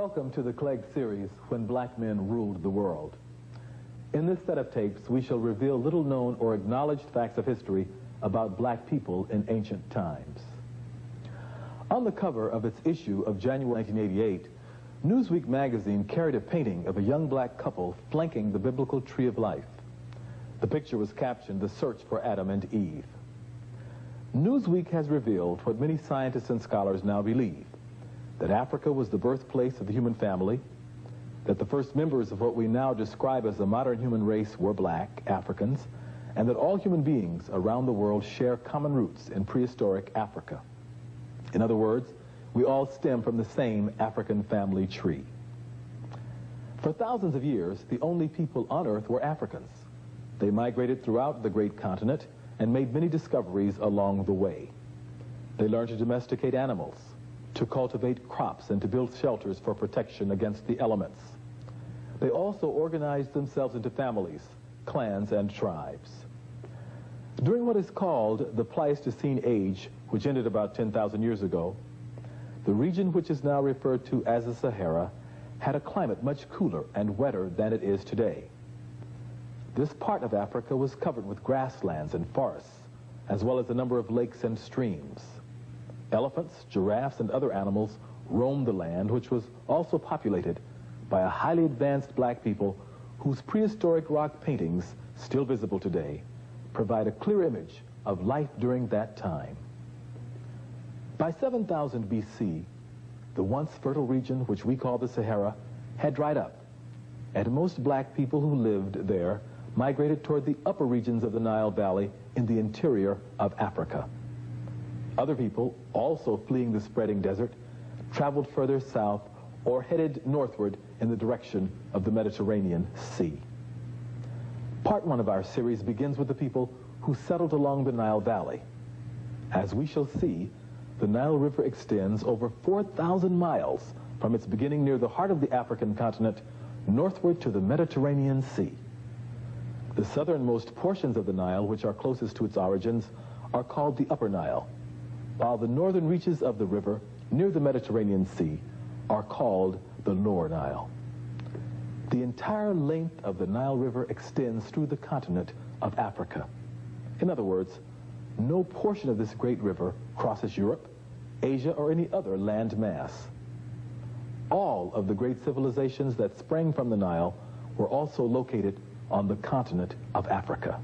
Welcome to the Clegg series, When Black Men Ruled the World. In this set of tapes, we shall reveal little-known or acknowledged facts of history about black people in ancient times. On the cover of its issue of January 1988, Newsweek magazine carried a painting of a young black couple flanking the biblical tree of life. The picture was captioned, "The Search for Adam and Eve." Newsweek has revealed what many scientists and scholars now believe, that Africa was the birthplace of the human family, that the first members of what we now describe as the modern human race were black Africans, and that all human beings around the world share common roots in prehistoric Africa. In other words, we all stem from the same African family tree. For thousands of years, the only people on Earth were Africans. They migrated throughout the great continent and made many discoveries along the way. They learned to domesticate animals, to cultivate crops, and to build shelters for protection against the elements. They also organized themselves into families, clans, and tribes. During what is called the Pleistocene Age, which ended about 10,000 years ago, the region which is now referred to as the Sahara had a climate much cooler and wetter than it is today. This part of Africa was covered with grasslands and forests, as well as a number of lakes and streams. Elephants, giraffes, and other animals roamed the land, which was also populated by a highly advanced black people whose prehistoric rock paintings, still visible today, provide a clear image of life during that time. By 7000 BC, the once fertile region, which we call the Sahara, had dried up, and most black people who lived there migrated toward the upper regions of the Nile Valley in the interior of Africa. Other people, also fleeing the spreading desert, traveled further south or headed northward in the direction of the Mediterranean Sea. Part one of our series begins with the people who settled along the Nile Valley. As we shall see, the Nile River extends over 4,000 miles from its beginning near the heart of the African continent northward to the Mediterranean Sea. The southernmost portions of the Nile, which are closest to its origins, are called the Upper Nile, while the northern reaches of the river near the Mediterranean Sea are called the Lower Nile. The entire length of the Nile River extends through the continent of Africa. In other words, no portion of this great river crosses Europe, Asia, or any other land mass. All of the great civilizations that sprang from the Nile were also located on the continent of Africa.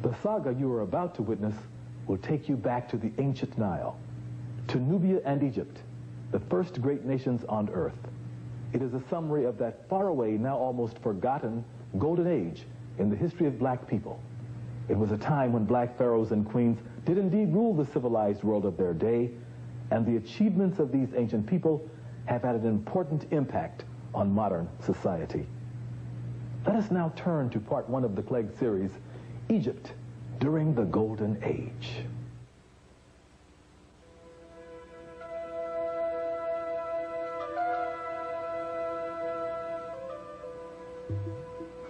The saga you are about to witness will take you back to the ancient Nile, to Nubia and Egypt, the first great nations on Earth. It is a summary of that faraway, now almost forgotten, golden age in the history of black people. It was a time when black pharaohs and queens did indeed rule the civilized world of their day, and the achievements of these ancient people have had an important impact on modern society. Let us now turn to part one of the Clegg series, Egypt during the Golden Age.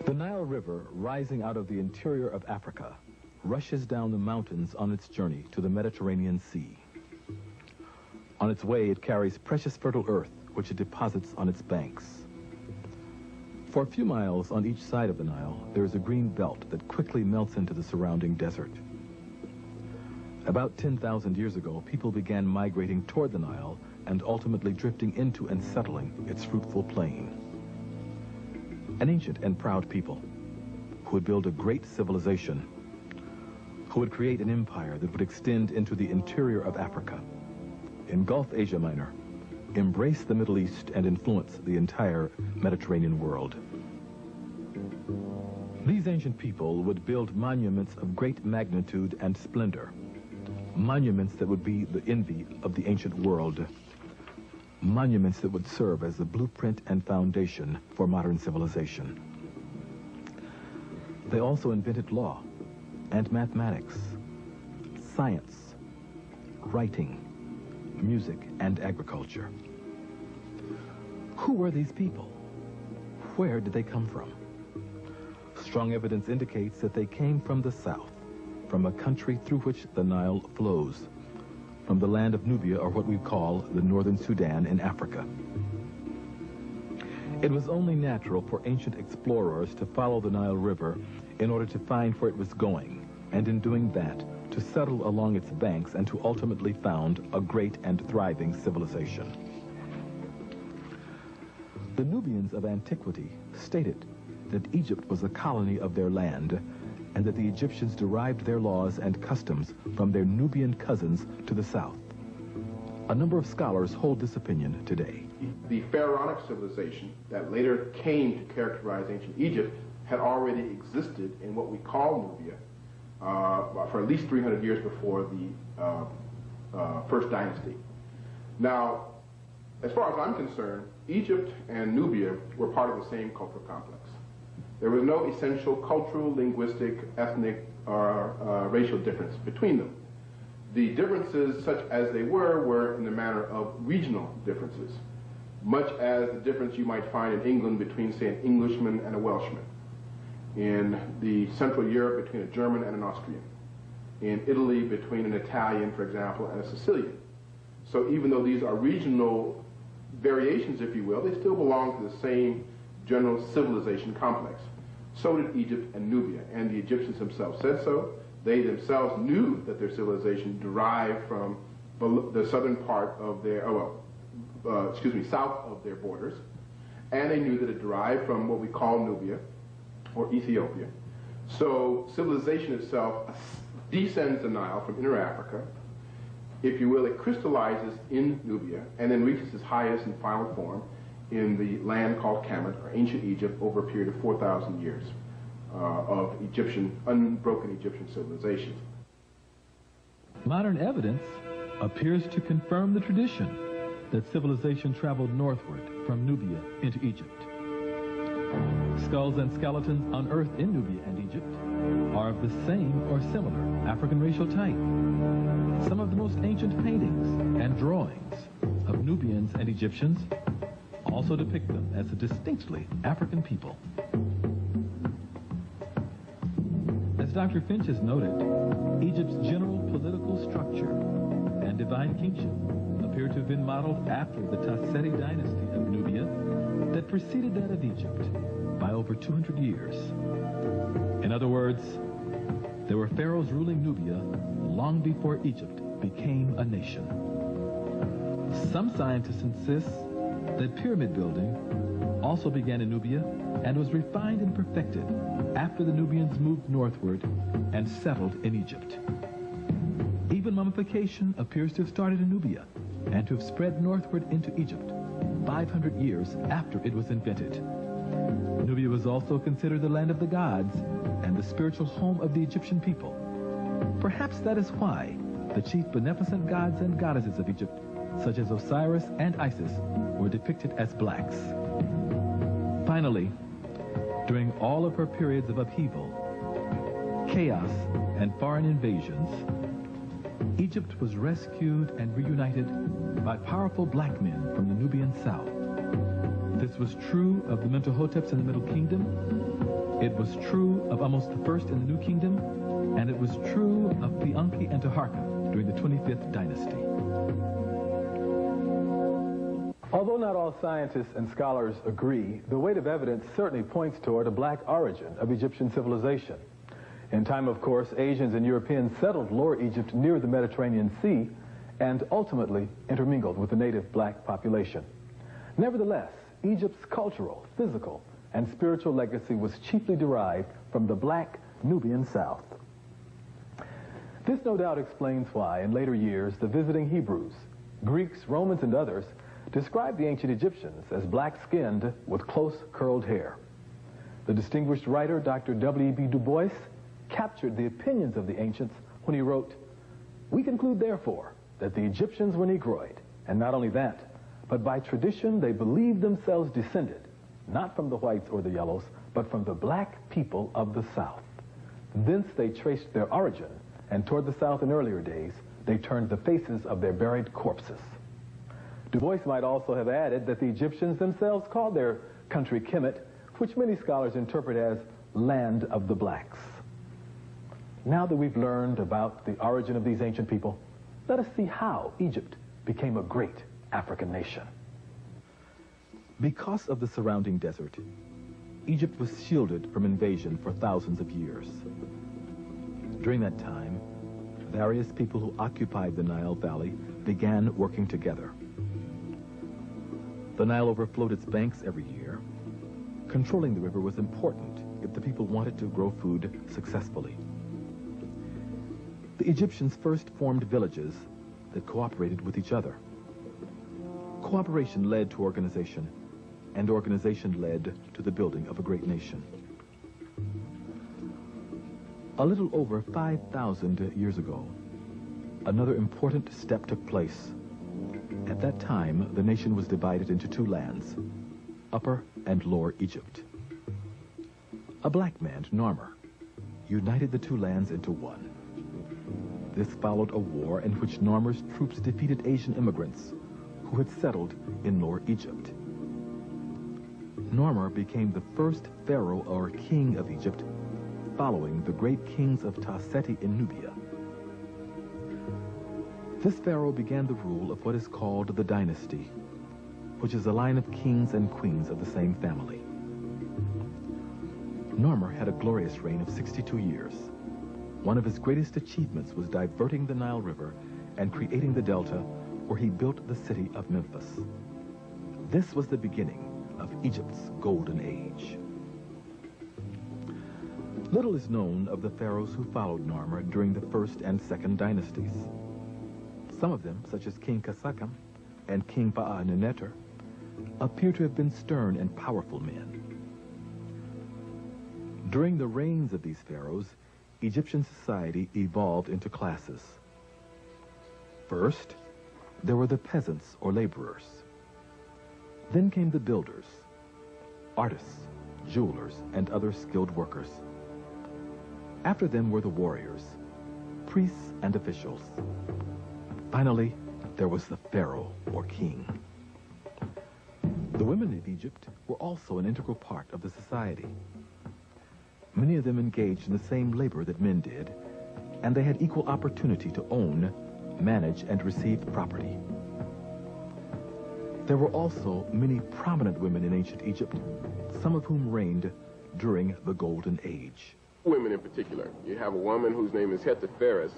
The Nile River, rising out of the interior of Africa, rushes down the mountains on its journey to the Mediterranean Sea. On its way, it carries precious fertile earth, which it deposits on its banks. For a few miles on each side of the Nile, there is a green belt that quickly melts into the surrounding desert. About 10,000 years ago, people began migrating toward the Nile and ultimately drifting into and settling its fruitful plain. An ancient and proud people who would build a great civilization, who would create an empire that would extend into the interior of Africa, engulf Asia Minor, embrace the Middle East, and influence the entire Mediterranean world. These ancient people would build monuments of great magnitude and splendor, monuments that would be the envy of the ancient world, monuments that would serve as the blueprint and foundation for modern civilization. They also invented law and mathematics, science, writing, music, and agriculture. Who were these people? Where did they come from? Strong evidence indicates that they came from the south, from a country through which the Nile flows, from the land of Nubia, or what we call the northern Sudan in Africa. It was only natural for ancient explorers to follow the Nile River in order to find where it was going, and in doing that, to settle along its banks and to ultimately found a great and thriving civilization. The Nubians of antiquity stated that Egypt was a colony of their land, and that the Egyptians derived their laws and customs from their Nubian cousins to the south. A number of scholars hold this opinion today. The pharaonic civilization that later came to characterize ancient Egypt had already existed in what we call Nubia for at least 300 years before the first dynasty. Now, as far as I'm concerned, Egypt and Nubia were part of the same cultural complex. There was no essential cultural, linguistic, ethnic, or racial difference between them. The differences, such as they were in the manner of regional differences, much as the difference you might find in England between, say, an Englishman and a Welshman, in the Central Europe between a German and an Austrian, in Italy between an Italian, for example, and a Sicilian. So even though these are regional variations, if you will, they still belong to the same general civilization complex. So did Egypt and Nubia, and the Egyptians themselves said so. They themselves knew that their civilization derived from the southern part of their, south of their borders, and they knew that it derived from what we call Nubia, or Ethiopia. So civilization itself descends the Nile from Inner Africa. If you will, it crystallizes in Nubia, and then reaches its highest and final form in the land called Kemet, or ancient Egypt, over a period of 4,000 years of unbroken Egyptian civilization. Modern evidence appears to confirm the tradition that civilization traveled northward from Nubia into Egypt. Skulls and skeletons unearthed in Nubia and Egypt are of the same or similar African racial type. Some of the most ancient paintings and drawings of Nubians and Egyptians also depict them as a distinctly African people. As Dr. Finch has noted, Egypt's general political structure and divine kingship appear to have been modeled after the Tasseti dynasty of Nubia that preceded that of Egypt by over 200 years. In other words, there were pharaohs ruling Nubia long before Egypt became a nation. Some scientists insist that pyramid building also began in Nubia and was refined and perfected after the Nubians moved northward and settled in Egypt. Even mummification appears to have started in Nubia and to have spread northward into Egypt 500 years after it was invented. Nubia was also considered the land of the gods and the spiritual home of the Egyptian people. Perhaps that is why the chief beneficent gods and goddesses of Egypt, such as Osiris and Isis, were depicted as blacks. Finally, during all of her periods of upheaval, chaos, and foreign invasions, Egypt was rescued and reunited by powerful black men from the Nubian south. This was true of the Mentuhoteps in the Middle Kingdom. It was true of Ahmose I in the New Kingdom, and it was true of Pianki and Taharqa during the 25th dynasty. Although not all scientists and scholars agree, the weight of evidence certainly points toward a black origin of Egyptian civilization. In time, of course, Asians and Europeans settled Lower Egypt near the Mediterranean Sea and ultimately intermingled with the native black population. Nevertheless, Egypt's cultural, physical, and spiritual legacy was chiefly derived from the black Nubian South. This no doubt explains why, in later years, the visiting Hebrews, Greeks, Romans, and others described the ancient Egyptians as black-skinned with close curled hair. The distinguished writer, Dr. W.E.B. Du Bois, captured the opinions of the ancients when he wrote, "We conclude, therefore, that the Egyptians were Negroid, and not only that, but by tradition they believed themselves descended, not from the whites or the yellows, but from the black people of the South. Thence they traced their origin, and toward the South in earlier days, they turned the faces of their buried corpses." Du Bois might also have added that the Egyptians themselves called their country Kemet, which many scholars interpret as land of the blacks. Now that we've learned about the origin of these ancient people, let us see how Egypt became a great African nation. Because of the surrounding desert, Egypt was shielded from invasion for thousands of years. During that time, various people who occupied the Nile Valley began working together. The Nile overflowed its banks every year. Controlling the river was important if the people wanted to grow food successfully. The Egyptians first formed villages that cooperated with each other. Cooperation led to organization, and organization led to the building of a great nation. A little over 5,000 years ago, another important step took place. At that time, the nation was divided into two lands, Upper and Lower Egypt. A black man, SAAMR, united the two lands into one. This followed a war in which SAAMR's troops defeated Asian immigrants who had settled in Lower Egypt. SAAMR became the first pharaoh or king of Egypt, following the great kings of Ta-Seti in Nubia. This pharaoh began the rule of what is called the dynasty, which is a line of kings and queens of the same family. SAAMR had a glorious reign of 62 years. One of his greatest achievements was diverting the Nile River and creating the delta where he built the city of Memphis. This was the beginning of Egypt's golden age. Little is known of the pharaohs who followed SAAMR during the first and second dynasties. Some of them, such as King Kasakam and King Paa-Neneter, appear to have been stern and powerful men. During the reigns of these pharaohs, Egyptian society evolved into classes. First, there were the peasants or laborers. Then came the builders, artists, jewelers, and other skilled workers. After them were the warriors, priests, and officials. Finally, there was the pharaoh or king. The women of Egypt were also an integral part of the society. Many of them engaged in the same labor that men did, and they had equal opportunity to own, manage, and receive property. There were also many prominent women in ancient Egypt, some of whom reigned during the Golden Age. Women in particular. You have a woman whose name is Heru.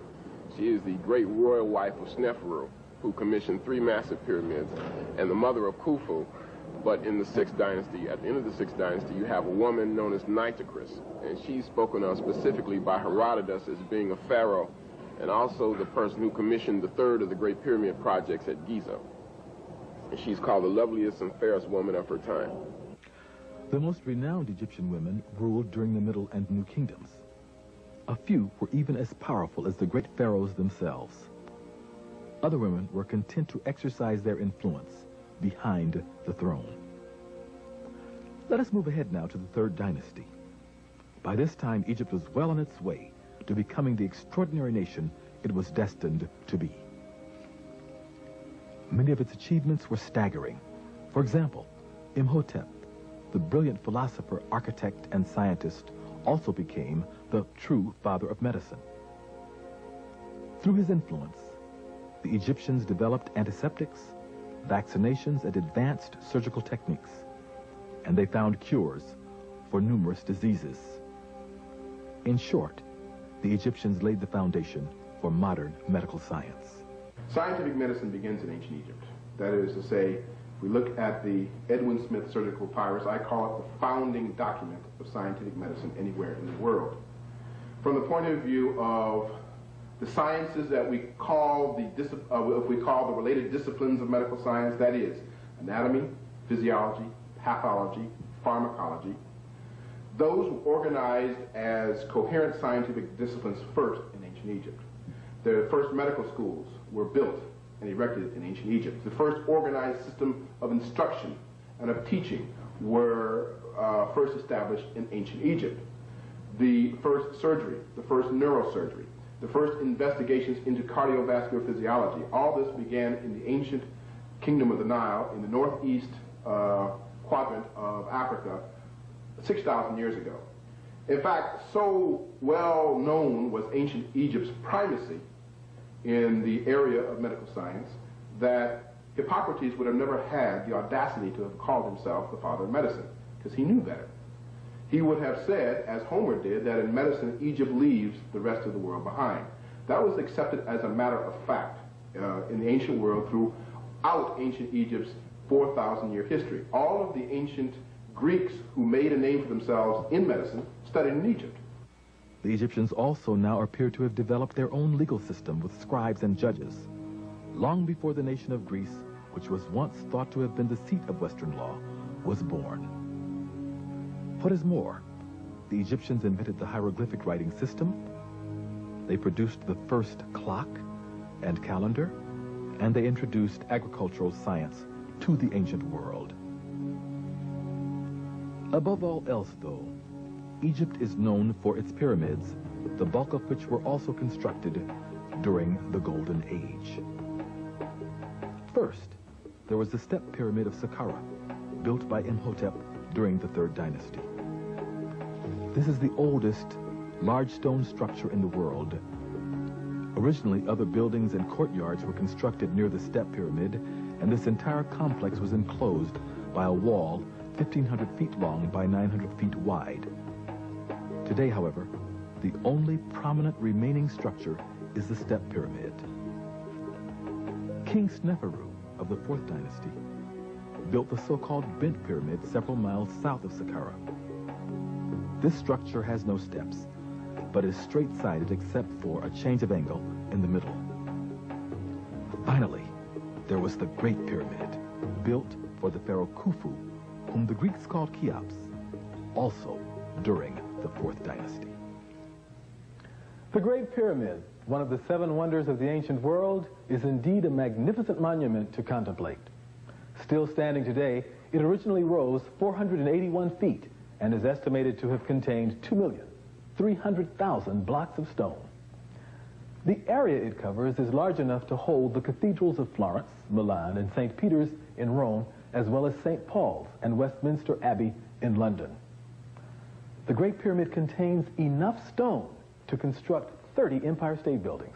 She is the great royal wife of Heru, who commissioned 3 massive pyramids, and the mother of Khufu. But in the 6th dynasty, at the end of the 6th dynasty, you have a woman known as Nitocris, and she's spoken of specifically by Herodotus as being a pharaoh, and also the person who commissioned the 3rd of the Great Pyramid projects at Giza. And she's called the loveliest and fairest woman of her time. The most renowned Egyptian women ruled during the Middle and New Kingdoms. A few were even as powerful as the great pharaohs themselves. Other women were content to exercise their influence behind the throne. Let us move ahead now to the 3rd dynasty. By this time, Egypt was well on its way to becoming the extraordinary nation it was destined to be. Many of its achievements were staggering. For example, Imhotep, the brilliant philosopher, architect, and scientist, also became the true father of medicine. Through his influence, the Egyptians developed antiseptics, vaccinations, and advanced surgical techniques, and they found cures for numerous diseases. In short, the Egyptians laid the foundation for modern medical science. Scientific medicine begins in ancient Egypt. That is to say, if we look at the Edwin Smith surgical papyrus, I call it the founding document of scientific medicine anywhere in the world. From the point of view of the sciences that we call the related disciplines of medical science, that is anatomy, physiology, pathology, pharmacology, those were organized as coherent scientific disciplines first in ancient Egypt. The first medical schools were built and erected in ancient Egypt. The first organized system of instruction and of teaching were first established in ancient Egypt. The first surgery, the first neurosurgery, the first investigations into cardiovascular physiology, all this began in the ancient kingdom of the Nile in the northeast quadrant of Africa 6,000 years ago. In fact, so well known was ancient Egypt's primacy in the area of medical science that Hippocrates would have never had the audacity to have called himself the father of medicine, because he knew better. He would have said, as Homer did, that in medicine, Egypt leaves the rest of the world behind. That was accepted as a matter of fact in the ancient world throughout ancient Egypt's 4,000-year history. All of the ancient Greeks who made a name for themselves in medicine studied in Egypt. The Egyptians also now appear to have developed their own legal system with scribes and judges, long before the nation of Greece, which was once thought to have been the seat of Western law, was born. What is more, the Egyptians invented the hieroglyphic writing system, they produced the first clock and calendar, and they introduced agricultural science to the ancient world. Above all else, though, Egypt is known for its pyramids, the bulk of which were also constructed during the Golden Age. First, there was the step pyramid of Saqqara, built by Imhotep during the Third Dynasty. This is the oldest large stone structure in the world. Originally, other buildings and courtyards were constructed near the step pyramid, and this entire complex was enclosed by a wall 1,500 feet long by 900 feet wide. Today, however, the only prominent remaining structure is the step pyramid. King Sneferu of the Fourth Dynasty built the so-called Bent Pyramid several miles south of Saqqara. This structure has no steps, but is straight-sided except for a change of angle in the middle. Finally, there was the Great Pyramid, built for the pharaoh Khufu, whom the Greeks called Cheops, also during the Fourth Dynasty. The Great Pyramid, one of the 7 wonders of the ancient world, is indeed a magnificent monument to contemplate. Still standing today, it originally rose 481 feet and is estimated to have contained 2,300,000 blocks of stone. The area it covers is large enough to hold the cathedrals of Florence, Milan, and St. Peter's in Rome, as well as St. Paul's and Westminster Abbey in London. The Great Pyramid contains enough stone to construct 30 Empire State Buildings.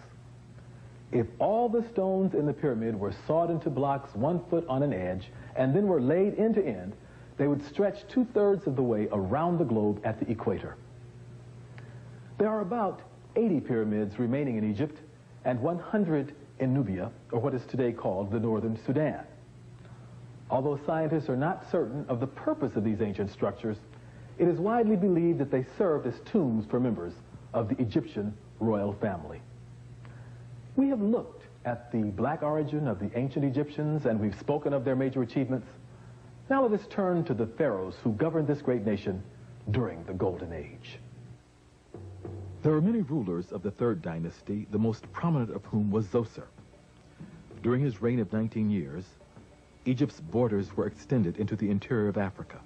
If all the stones in the pyramid were sawed into blocks 1 foot on an edge and then were laid end to end, they would stretch 2/3 of the way around the globe at the equator. There are about 80 pyramids remaining in Egypt and 100 in Nubia, or what is today called the Northern Sudan. Although scientists are not certain of the purpose of these ancient structures, it is widely believed that they served as tombs for members of the Egyptian royal family. We have looked at the black origin of the ancient Egyptians, and we've spoken of their major achievements. Now let us turn to the pharaohs who governed this great nation during the Golden Age. There were many rulers of the Third Dynasty, the most prominent of whom was Zoser. During his reign of 19 years, Egypt's borders were extended into the interior of Africa.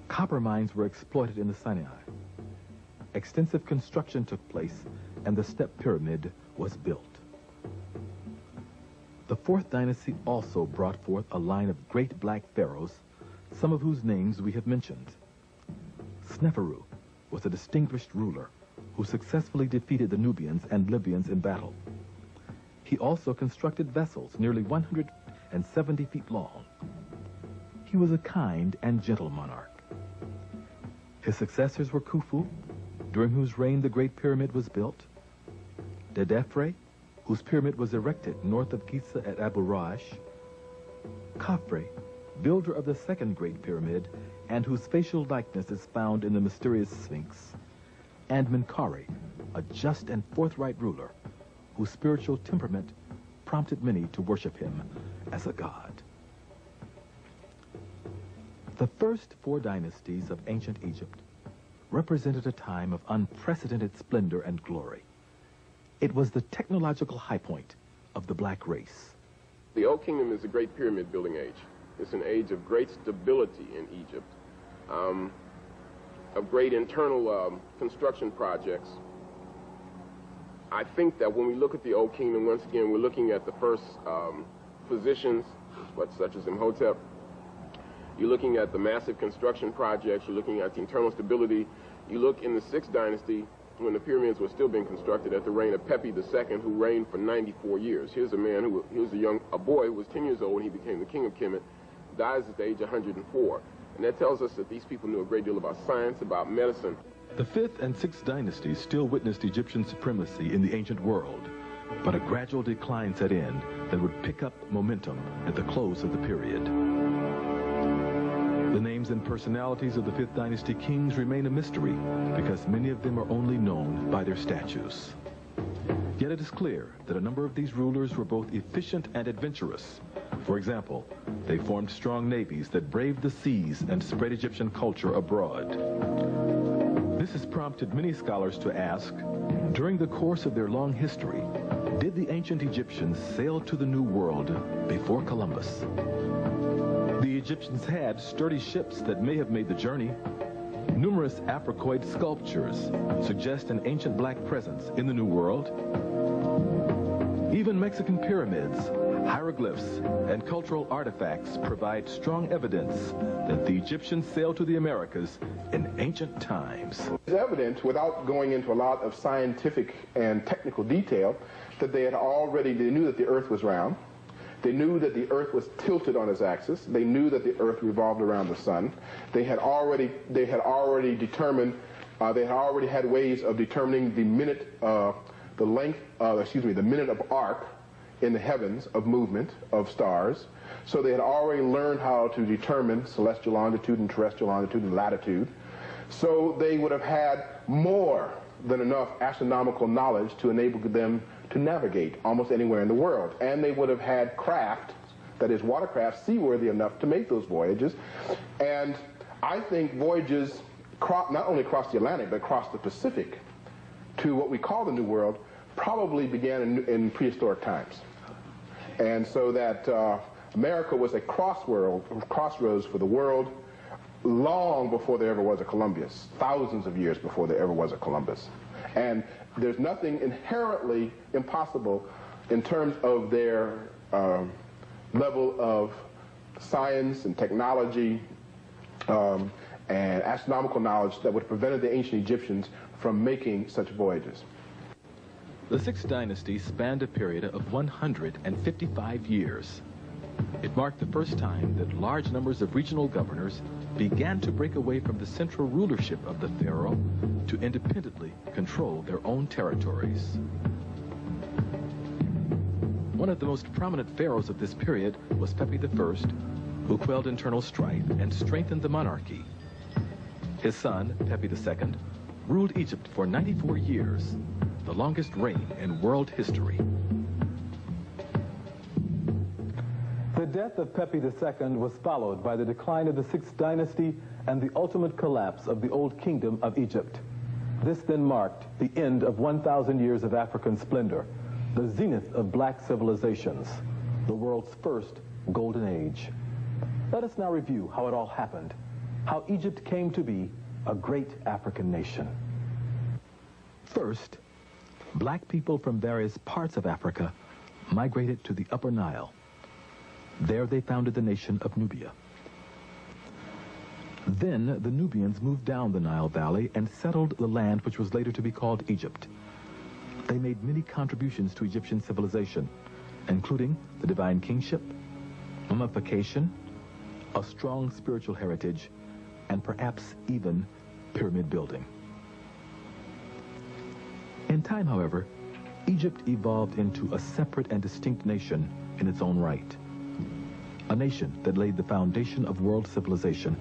Copper mines were exploited in the Sinai. Extensive construction took place, and the step pyramid was built. The Fourth Dynasty also brought forth a line of great black pharaohs, some of whose names we have mentioned. Sneferu was a distinguished ruler who successfully defeated the Nubians and Libyans in battle. He also constructed vessels nearly 170 feet long. He was a kind and gentle monarch. His successors were Khufu, during whose reign the Great Pyramid was built, Dedefre, whose pyramid was erected north of Giza at Abu Rash, Khafre, builder of the Second Great Pyramid, and whose facial likeness is found in the mysterious Sphinx, and Menkaure, a just and forthright ruler whose spiritual temperament prompted many to worship him as a god. The first 4 dynasties of ancient Egypt represented a time of unprecedented splendor and glory. It was the technological high point of the black race. The Old Kingdom is a great pyramid building age. It's an age of great stability in Egypt, of great internal construction projects. I think that when we look at the Old Kingdom, once again, we're looking at the first physicians, such as Imhotep. You're looking at the massive construction projects. You're looking at the internal stability. You look in the Sixth Dynasty, when the pyramids were still being constructed at the reign of Pepi II, who reigned for 94 years. Here's a man he was a boy who was 10 years old when he became the king of Kemet, dies at the age of 104. And that tells us that these people knew a great deal about science, about medicine. The 5th and 6th dynasties still witnessed Egyptian supremacy in the ancient world, but a gradual decline set in that would pick up momentum at the close of the period. The names and personalities of the 5th dynasty kings remain a mystery because many of them are only known by their statues. Yet it is clear that a number of these rulers were both efficient and adventurous. For example, they formed strong navies that braved the seas and spread Egyptian culture abroad. This has prompted many scholars to ask, during the course of their long history, did the ancient Egyptians sail to the New World before Columbus? The Egyptians had sturdy ships that may have made the journey. Numerous Africoid sculptures suggest an ancient black presence in the New World. Even Mexican pyramids, hieroglyphs, and cultural artifacts provide strong evidence that the Egyptians sailed to the Americas in ancient times. It's evident, without going into a lot of scientific and technical detail, that they knew that the earth was round. They knew that the earth was tilted on its axis. They knew that the earth revolved around the sun. They had already had ways of determining the minute, the minute of arc in the heavens of movement of stars. So they had already learned how to determine celestial longitude and terrestrial longitude and latitude. So they would have had more than enough astronomical knowledge to enable them to navigate almost anywhere in the world. And they would have had craft, that is watercraft, seaworthy enough to make those voyages. And I think voyages not only across the Atlantic, but across the Pacific to what we call the New World probably began in prehistoric times. And so that America was a crossroads for the world long before there ever was a Columbus, thousands of years before there ever was a Columbus. And there's nothing inherently impossible in terms of their level of science and technology and astronomical knowledge that would have prevented the ancient Egyptians from making such voyages. The 6th dynasty spanned a period of 155 years. It marked the first time that large numbers of regional governors began to break away from the central rulership of the pharaoh to independently control their own territories. One of the most prominent pharaohs of this period was Pepi I, who quelled internal strife and strengthened the monarchy. His son, Pepi II, ruled Egypt for 94 years, the longest reign in world history. The death of Pepi II was followed by the decline of the 6th dynasty and the ultimate collapse of the Old Kingdom of Egypt. This then marked the end of 1,000 years of African splendor, the zenith of black civilizations, the world's first golden age. Let us now review how it all happened, how Egypt came to be a great African nation. First, black people from various parts of Africa migrated to the Upper Nile. There they founded the nation of Nubia. Then the Nubians moved down the Nile Valley and settled the land which was later to be called Egypt. They made many contributions to Egyptian civilization, including the divine kingship, mummification, a strong spiritual heritage, and perhaps even pyramid building. In time, however, Egypt evolved into a separate and distinct nation in its own right. A nation that laid the foundation of world civilization,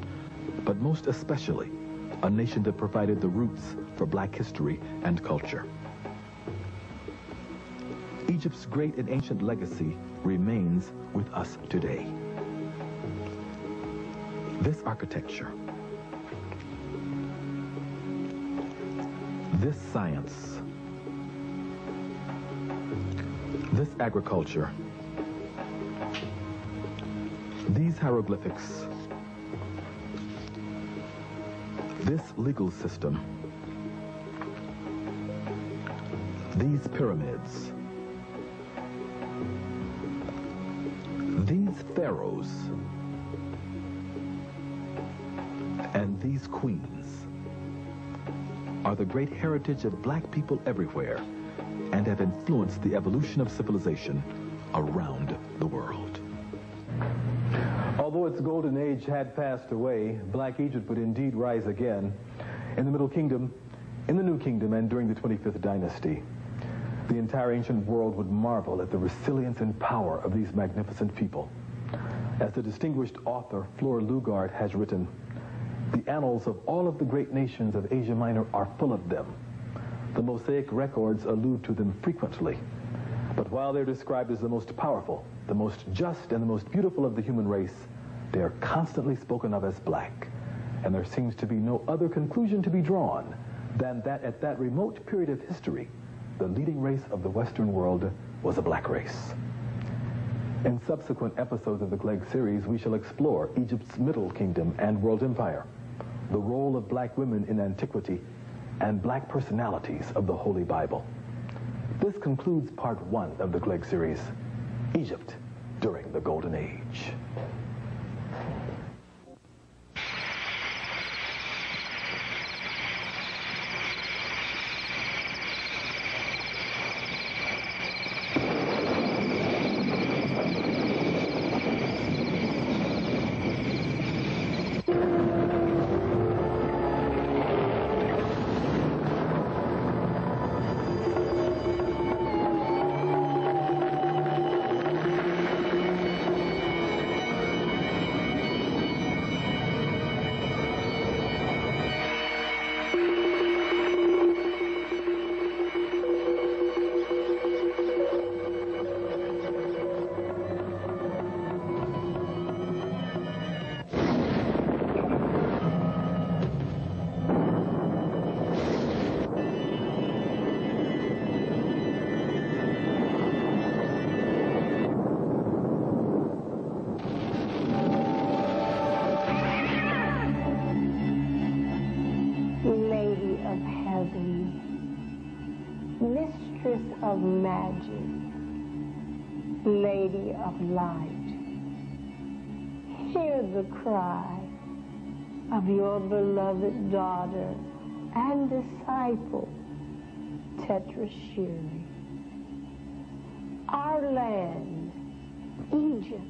but most especially, a nation that provided the roots for black history and culture. Egypt's great and ancient legacy remains with us today. This architecture, this science, this agriculture, these hieroglyphics, this legal system, these pyramids, these pharaohs, and these queens, are the great heritage of black people everywhere and have influenced the evolution of civilization around the world. Although its golden age had passed away, Black Egypt would indeed rise again in the Middle Kingdom, in the New Kingdom, and during the 25th dynasty. The entire ancient world would marvel at the resilience and power of these magnificent people. As the distinguished author Fleur Lugard has written, the annals of all of the great nations of Asia Minor are full of them. The Mosaic records allude to them frequently. But while they're described as the most powerful, the most just, and the most beautiful of the human race, they are constantly spoken of as black. And there seems to be no other conclusion to be drawn than that at that remote period of history, the leading race of the Western world was a black race. In subsequent episodes of the Clegg series, we shall explore Egypt's Middle Kingdom and World Empire, the role of black women in antiquity, and black personalities of the Holy Bible. This concludes part 1 of the Clegg series, Egypt during the Golden Age. Mistress of magic, Lady of light, hear the cry of your beloved daughter and disciple, Tetrashiri. Our land, Egypt,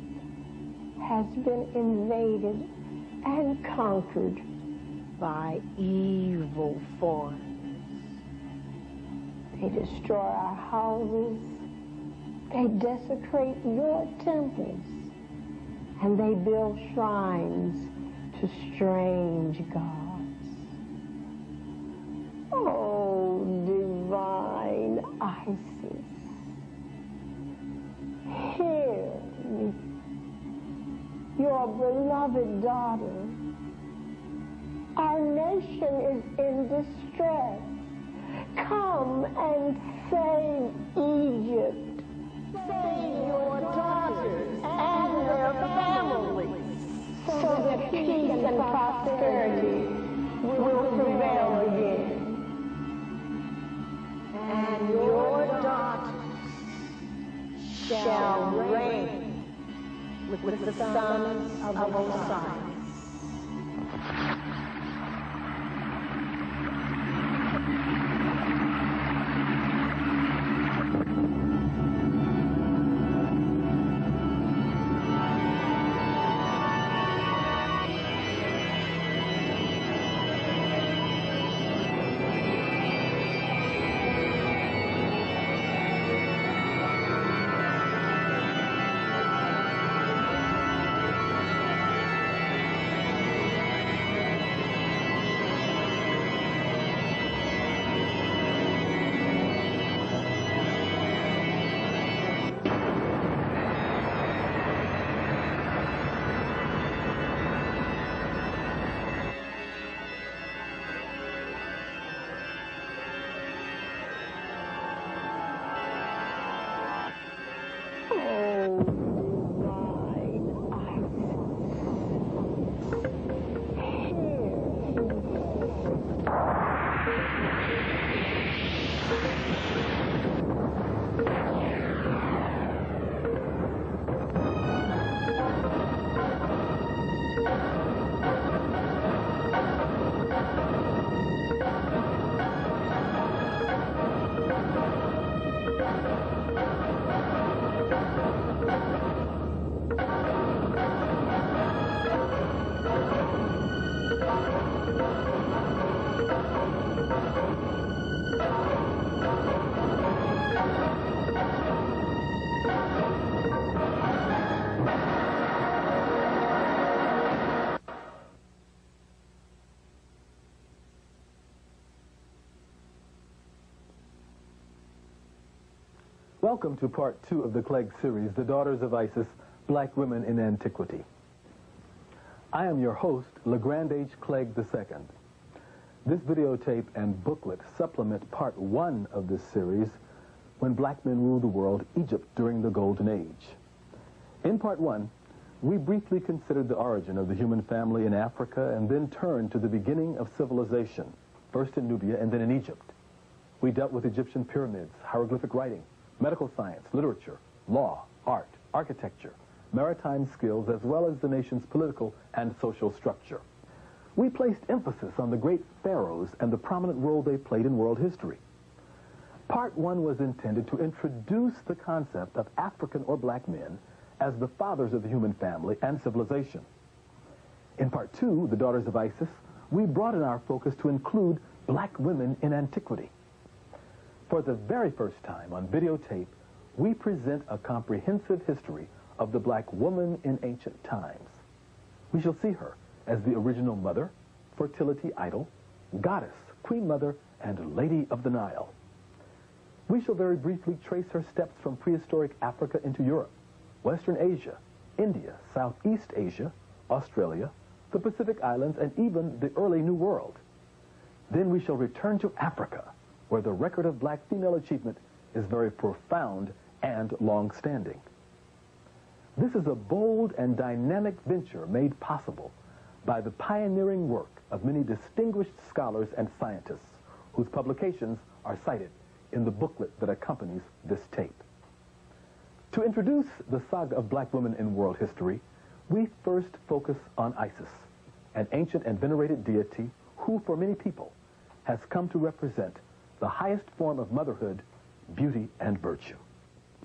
has been invaded and conquered by evil forces. They destroy our houses, they desecrate your temples, and they build shrines to strange gods. Oh, divine Isis, hear me. Your beloved daughter, our nation is in distress. Come and save Egypt. Save your daughters and their families, so that peace and prosperity will prevail again. And your daughters shall reign with the sons of Osiris. Welcome to part 2 of the Clegg series, The Daughters of Isis, Black Women in Antiquity. I am your host, LeGrand H. Clegg II. This videotape and booklet supplement part 1 of this series, When Black Men Ruled the World, Egypt During the Golden Age. In part 1, we briefly considered the origin of the human family in Africa and then turned to the beginning of civilization, first in Nubia and then in Egypt. We dealt with Egyptian pyramids, hieroglyphic writing, medical science, literature, law, art, architecture, maritime skills, as well as the nation's political and social structure. We placed emphasis on the great pharaohs and the prominent role they played in world history. Part 1 was intended to introduce the concept of African or black men as the fathers of the human family and civilization. In Part 2, The Daughters of Isis, we broaden our focus to include black women in antiquity. For the very first time on videotape, we present a comprehensive history of the black woman in ancient times. We shall see her as the original mother, fertility idol, goddess, queen mother, and lady of the Nile. We shall very briefly trace her steps from prehistoric Africa into Europe, Western Asia, India, Southeast Asia, Australia, the Pacific Islands, and even the early New World. Then we shall return to Africa, where the record of black female achievement is very profound and long-standing. This is a bold and dynamic venture made possible by the pioneering work of many distinguished scholars and scientists whose publications are cited in the booklet that accompanies this tape. To introduce the saga of black women in world history, we first focus on Isis, an ancient and venerated deity who, for many people, has come to represent the highest form of motherhood, beauty, and virtue.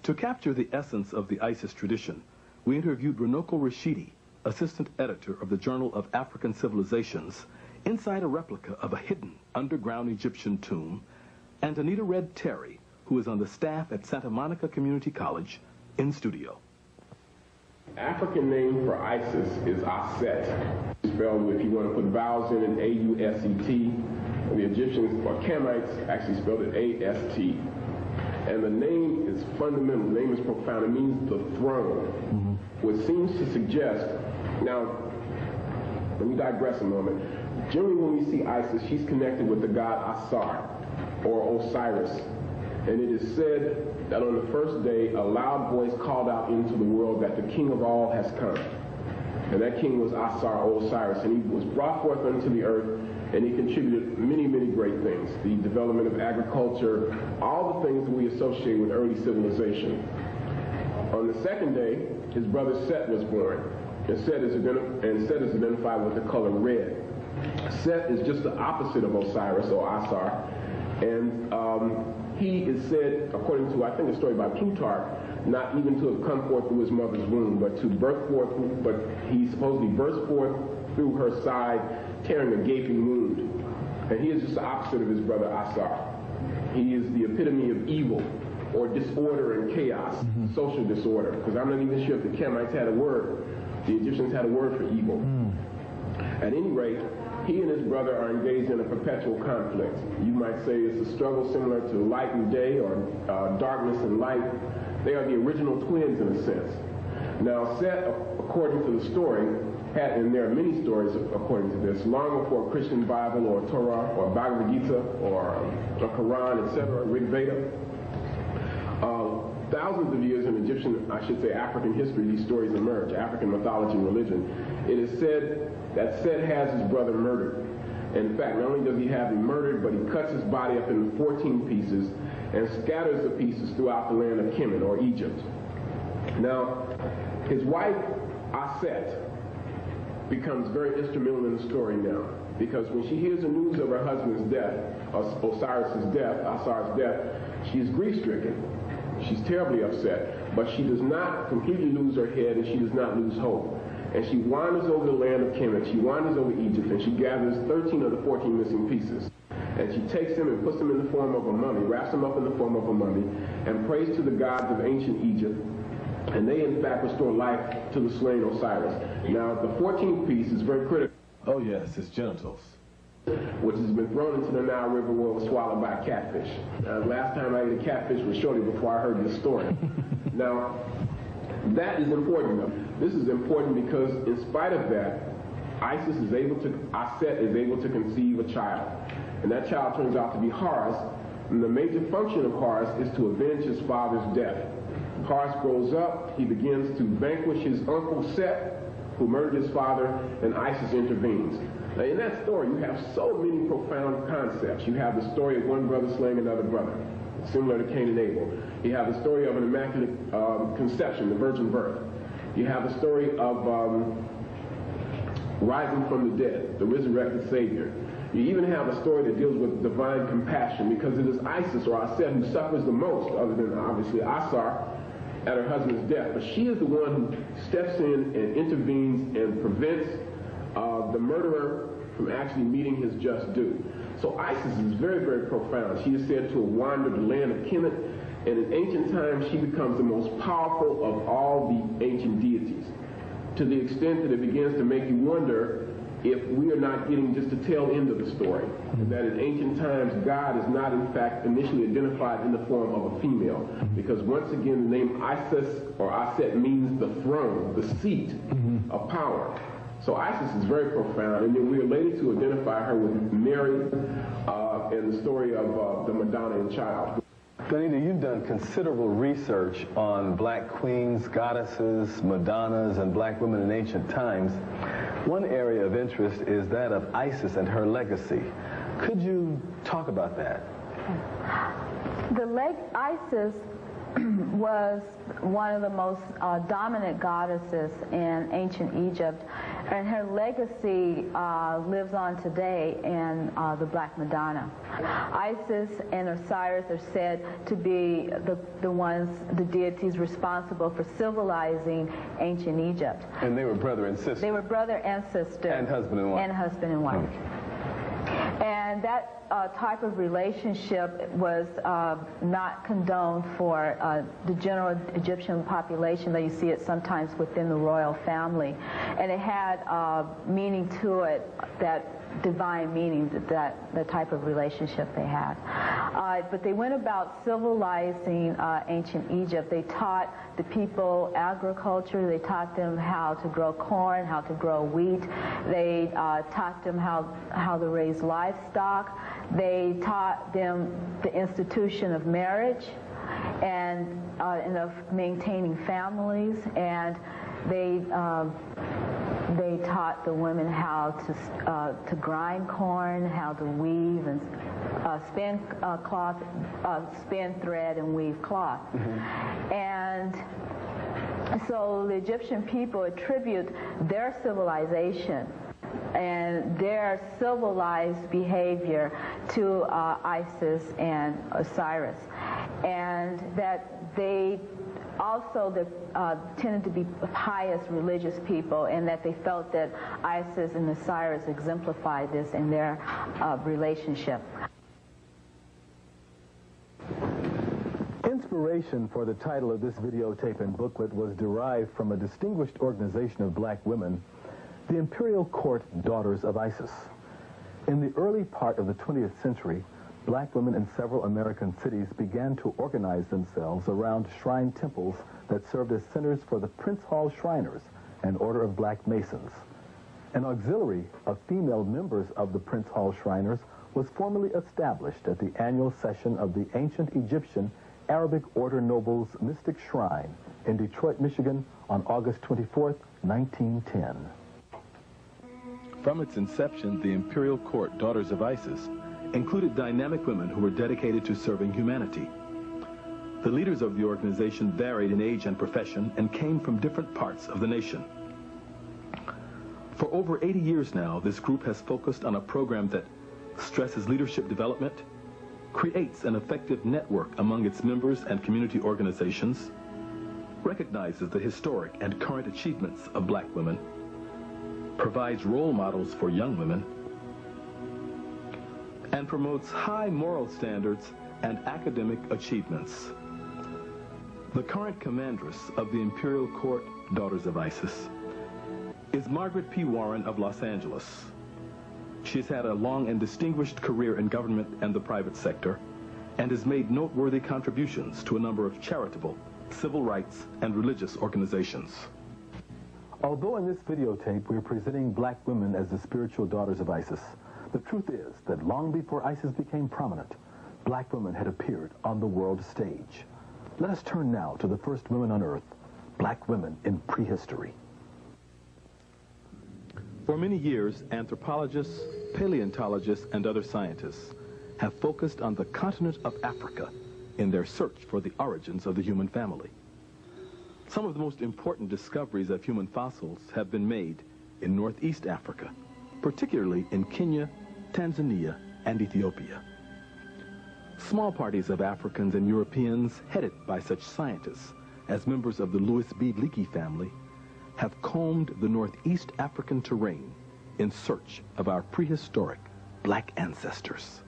To capture the essence of the Isis tradition, we interviewed Runoko Rashidi, assistant editor of the Journal of African Civilizations, inside a replica of a hidden underground Egyptian tomb, and Anita Red Terry, who is on the staff at Santa Monica Community College, in studio. African name for Isis is Aset. Spelled, if you want to put vowels in it, A-U-S-E-T. The Egyptians, or Kamites, actually spelled it A-S-T. And the name is fundamental. The name is profound. It means the throne. What seems to suggest, now, let me digress a moment. Generally, when we see Isis, she's connected with the god Asar, or Osiris. And it is said that on the first day, a loud voice called out into the world that the king of all has come. And that king was Asar, or Osiris, and he was brought forth unto the earth, and he contributed many, many great things. The development of agriculture, all the things that we associate with early civilization. On the second day, his brother Set was born. And Set is identified with the color red. Set is just the opposite of Osiris, or Asar. And he is said, according to, I think, a story by Plutarch, not even to have come forth through his mother's womb, but to birth forth, but he supposedly burst forth through her side, tearing a gaping wound. And he is just the opposite of his brother Asar. He is the epitome of evil, or disorder and chaos, social disorder. Because I'm not even sure if the Kamites had a word. The Egyptians had a word for evil. At any rate, he and his brother are engaged in a perpetual conflict. You might say it's a struggle similar to light and day, or darkness and light. They are the original twins in a sense. Now, Set, according to the story, and there are many stories according to this, long before Christian Bible or Torah or Bhagavad Gita or the Quran, etc., Rig Veda. Thousands of years in Egyptian, I should say African history, these stories emerge, African mythology and religion. It is said that Set has his brother murdered. In fact, not only does he have him murdered, but he cuts his body up into 14 pieces and scatters the pieces throughout the land of Kemet, or Egypt. Now, his wife, Aset, becomes very instrumental in the story now, because when she hears the news of her husband's death, Osiris's death, Asar's death, she's grief-stricken. She's terribly upset, but she does not completely lose her head, and she does not lose hope. And she wanders over the land of Kemet, she wanders over Egypt, and she gathers 13 of the 14 missing pieces. And she takes them and puts them in the form of a mummy, wraps them up in the form of a mummy, and prays to the gods of ancient Egypt. And they, in fact, restore life to the slain Osiris. Now, the 14th piece is very critical. Oh, yes, his genitals. which has been thrown into the Nile River where it was swallowed by a catfish. Last time I ate a catfish was shortly before I heard this story. Now, that is important. This is important because in spite of that, Aset is able to conceive a child. And that child turns out to be Horus. And the major function of Horus is to avenge his father's death. Horus grows up, he begins to vanquish his uncle Set, who murdered his father, and Isis intervenes. Now, in that story, you have so many profound concepts. You have the story of one brother slaying another brother, similar to Cain and Abel. You have the story of an immaculate conception, the virgin birth. You have the story of rising from the dead, the resurrected Savior. You even have a story that deals with divine compassion, because it is Isis, or Aset, who suffers the most, other than obviously Asar, at her husband's death. But she is the one who steps in and intervenes and prevents the murderer from actually meeting his just due. So Isis is very, very profound. She is said to have wandered the land of Kemet, and in ancient times she becomes the most powerful of all the ancient deities, to the extent that it begins to make you wonder if we are not getting just the tail end of the story. That in ancient times, God is not in fact initially identified in the form of a female. Because once again, the name Isis or Aset means the throne, the seat of power. So Isis is very profound. And then we are later to identify her with Mary and the story of the Madonna and child. Juanita, you've done considerable research on black queens, goddesses, Madonnas, and black women in ancient times. One area of interest is that of Isis and her legacy. Could you talk about that? Isis was one of the most dominant goddesses in ancient Egypt, and her legacy lives on today in the Black Madonna. Isis and Osiris are said to be the deities responsible for civilizing ancient Egypt. And they were brother and sister. They were brother and sister. And husband and wife. And husband and wife. And that type of relationship was not condoned for the general Egyptian population, though you see it sometimes within the royal family. And it had meaning to it, that divine meaning, that the type of relationship they had. But they went about civilizing ancient Egypt. They taught the people agriculture. They taught them how to grow corn, how to grow wheat. They taught them how to raise livestock. They taught them the institution of marriage and of maintaining families. And they taught the women how to grind corn, how to weave and spin cloth, spin thread and weave cloth. And so the Egyptian people attribute their civilization and their civilized behavior to Isis and Osiris, and that they also tended to be pious religious people, and that they felt that Isis and Osiris exemplified this in their relationship. Inspiration for the title of this videotape and booklet was derived from a distinguished organization of black women, the Imperial Court Daughters of Isis. In the early part of the 20th century, black women in several American cities began to organize themselves around shrine temples that served as centers for the Prince Hall Shriners, an order of black Masons. An auxiliary of female members of the Prince Hall Shriners was formally established at the annual session of the ancient Egyptian Arabic Order Nobles Mystic Shrine in Detroit, Michigan on August 24th, 1910. From its inception, the Imperial Court Daughters of Isis included dynamic women who were dedicated to serving humanity. The leaders of the organization varied in age and profession and came from different parts of the nation. For over 80 years now, this group has focused on a program that stresses leadership development, creates an effective network among its members and community organizations, recognizes the historic and current achievements of black women, provides role models for young women, and promotes high moral standards and academic achievements. The current commandress of the Imperial Court Daughters of Isis is Margaret P. Warren of Los Angeles. She's had a long and distinguished career in government and the private sector, and has made noteworthy contributions to a number of charitable, civil rights, and religious organizations. Although in this videotape we're presenting black women as the spiritual daughters of Isis, the truth is that long before Isis became prominent, black women had appeared on the world stage. Let us turn now to the first women on Earth, black women in prehistory. For many years, anthropologists, paleontologists, and other scientists have focused on the continent of Africa in their search for the origins of the human family. Some of the most important discoveries of human fossils have been made in Northeast Africa, particularly in Kenya, Tanzania, and Ethiopia. Small parties of Africans and Europeans, headed by such scientists as members of the Louis B. Leakey family, have combed the Northeast African terrain in search of our prehistoric black ancestors.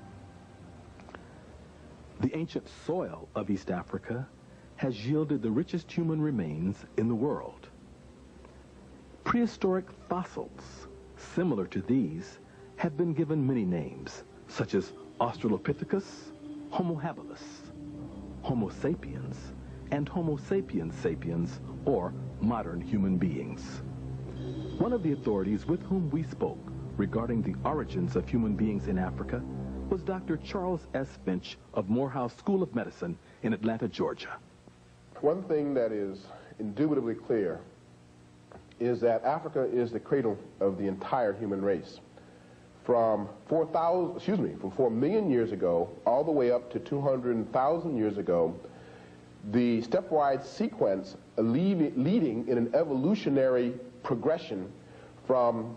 The ancient soil of East Africa has yielded the richest human remains in the world. Prehistoric fossils similar to these have been given many names, such as Australopithecus, Homo habilis, Homo sapiens, and Homo sapiens sapiens, or modern human beings. One of the authorities with whom we spoke regarding the origins of human beings in Africa was Dr. Charles S. Finch of Morehouse School of Medicine in Atlanta, Georgia. One thing that is indubitably clear is that Africa is the cradle of the entire human race. From 4 million years ago all the way up to 200,000 years ago, the stepwise sequence leading in an evolutionary progression from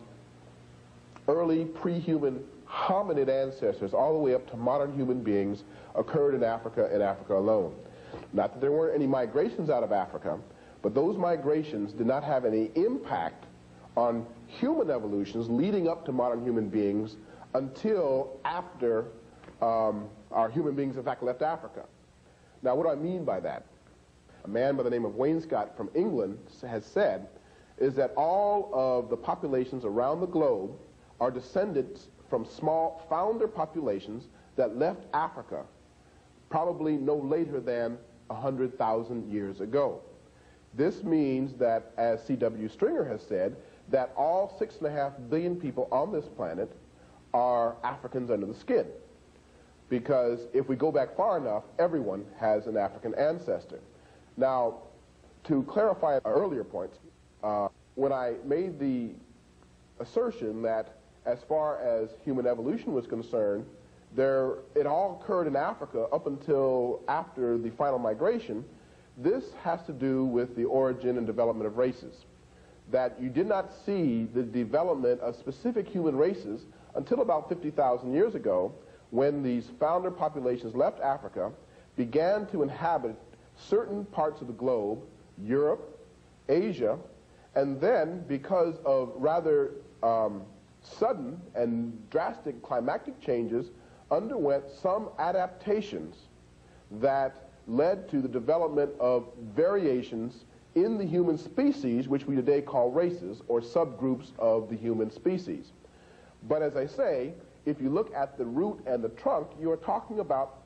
early pre-human hominid ancestors all the way up to modern human beings occurred in Africa and Africa alone. Not that there weren't any migrations out of Africa, but those migrations did not have any impact on human evolutions leading up to modern human beings until after our human beings in fact left Africa. Now, what do I mean by that? A man by the name of Wainscott from England has said is that all of the populations around the globe are descendants from small founder populations that left Africa probably no later than 100,000 years ago. This means that, as C.W. Stringer has said, that all 6.5 billion people on this planet are Africans under the skin. Because if we go back far enough, everyone has an African ancestor. Now, to clarify an earlier point, when I made the assertion that as far as human evolution was concerned, it all occurred in Africa up until after the final migration, this has to do with the origin and development of races. That you did not see the development of specific human races until about 50,000 years ago, when these founder populations left Africa, began to inhabit certain parts of the globe, Europe, Asia, and then, because of rather sudden and drastic climatic changes, underwent some adaptations that led to the development of variations in the human species, which we today call races, or subgroups of the human species. But as I say, if you look at the root and the trunk, you are talking about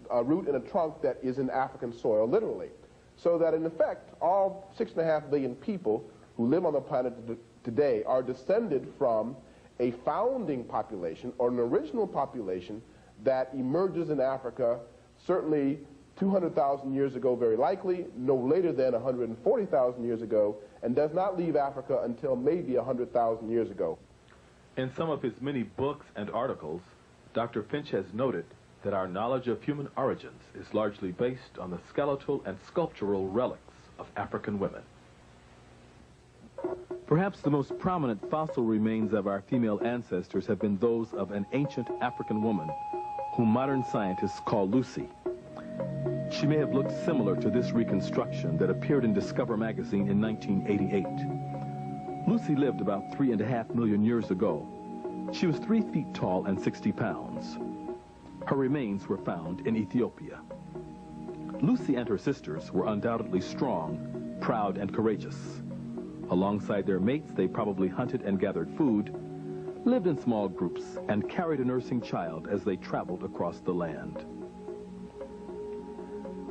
a root and a trunk that is in African soil, literally. So that in effect, all 6.5 billion people who live on the planet today are descended from a founding population or an original population that emerges in Africa, certainly 200,000 years ago, very likely, no later than 140,000 years ago, and does not leave Africa until maybe 100,000 years ago. In some of his many books and articles, Dr. Finch has noted that our knowledge of human origins is largely based on the skeletal and sculptural relics of African women. Perhaps the most prominent fossil remains of our female ancestors have been those of an ancient African woman whom modern scientists call Lucy. She may have looked similar to this reconstruction that appeared in Discover magazine in 1988. Lucy lived about 3.5 million years ago. She was 3 feet tall and 60 pounds. Her remains were found in Ethiopia. Lucy and her sisters were undoubtedly strong, proud, and courageous. Alongside their mates, they probably hunted and gathered food, lived in small groups, and carried a nursing child as they traveled across the land.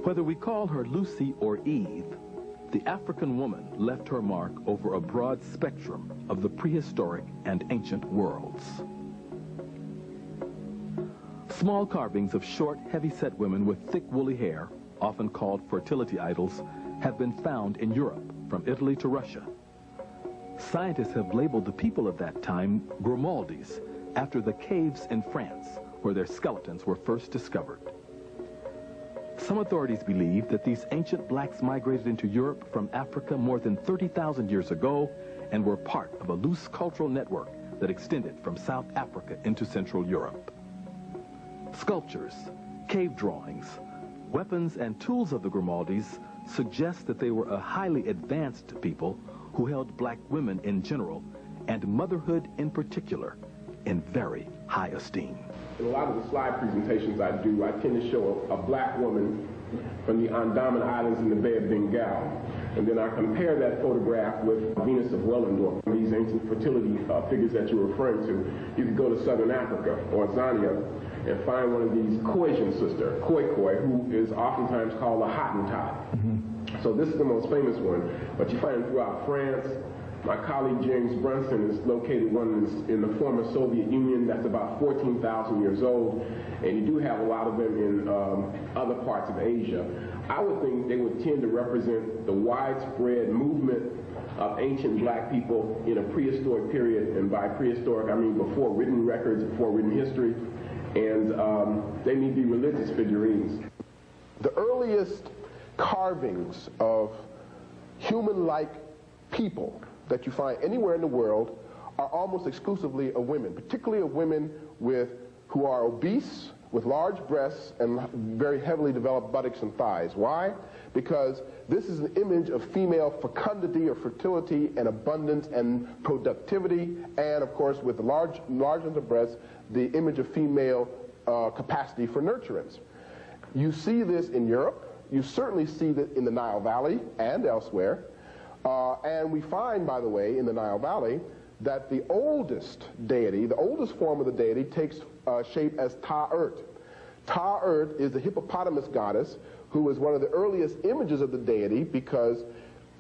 Whether we call her Lucy or Eve, the African woman left her mark over a broad spectrum of the prehistoric and ancient worlds. Small carvings of short, heavy-set women with thick, woolly hair, often called fertility idols, have been found in Europe, from Italy to Russia. Scientists have labeled the people of that time Grimoaldis, after the caves in France, where their skeletons were first discovered. Some authorities believe that these ancient blacks migrated into Europe from Africa more than 30,000 years ago and were part of a loose cultural network that extended from South Africa into Central Europe. Sculptures, cave drawings, weapons, and tools of the Grimoaldis suggest that they were a highly advanced people who held black women in general, and motherhood in particular, in very high esteem. In a lot of the slide presentations I do, I tend to show a black woman from the Andaman Islands in the Bay of Bengal. And then I compare that photograph with Venus of Willendorf, these ancient fertility figures that you're referring to. You could go to Southern Africa or Zambia and find one of these Khoisan sister, Khoi, who is oftentimes called a Hottentot. So this is the most famous one, but you find them throughout France. My colleague James Brunson has located one in the former Soviet Union that's about 14,000 years old, and you do have a lot of them in other parts of Asia. I would think they would tend to represent the widespread movement of ancient black people in a prehistoric period, and by prehistoric I mean before written records, before written history, and they may be religious figurines. The earliest carvings of human-like people that you find anywhere in the world are almost exclusively of women, particularly of women who are obese, with large breasts and very heavily developed buttocks and thighs. Why? Because this is an image of female fecundity or fertility and abundance and productivity, and of course with the largeness of breasts, the image of female capacity for nurturance. You see this in Europe. You certainly see that in the Nile Valley and elsewhere. And we find, by the way, in the Nile Valley, that the oldest deity, the oldest form of the deity, takes shape as Ta-Urt. Ta-Urt is the hippopotamus goddess who was one of the earliest images of the deity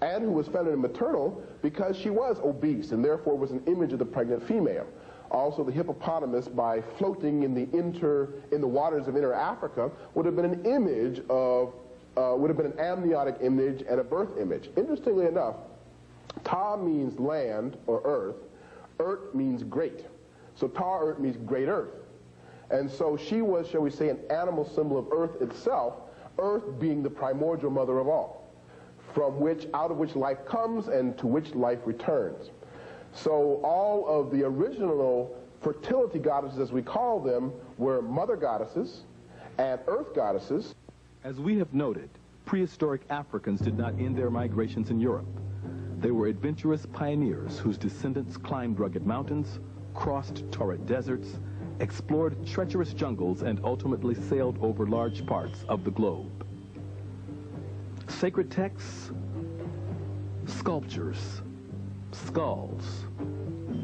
and who was feminine and maternal because she was obese and therefore was an image of the pregnant female. Also, the hippopotamus, by floating in the waters of inner Africa, would have been an image of would have been an amniotic image and a birth image. Interestingly enough, Ta means land or earth. Urt means great. So Ta-Urt means great earth. And so she was, shall we say, an animal symbol of earth itself, earth being the primordial mother of all, out of which life comes and to which life returns. So all of the original fertility goddesses, as we call them, were mother goddesses and earth goddesses. As we have noted, prehistoric Africans did not end their migrations in Europe. They were adventurous pioneers whose descendants climbed rugged mountains, crossed torrid deserts, explored treacherous jungles, and ultimately sailed over large parts of the globe. Sacred texts, sculptures, skulls,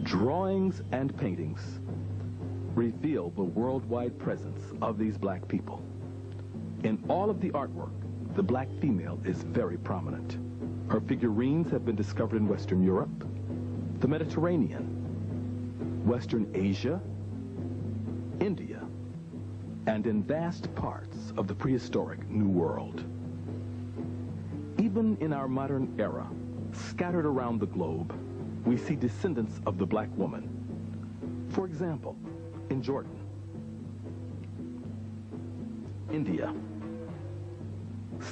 drawings, and paintings reveal the worldwide presence of these black people. In all of the artwork, the black female is very prominent. Her figurines have been discovered in Western Europe, the Mediterranean, Western Asia, India, and in vast parts of the prehistoric New World. Even in our modern era, scattered around the globe, we see descendants of the black woman. For example, in Jordan, India,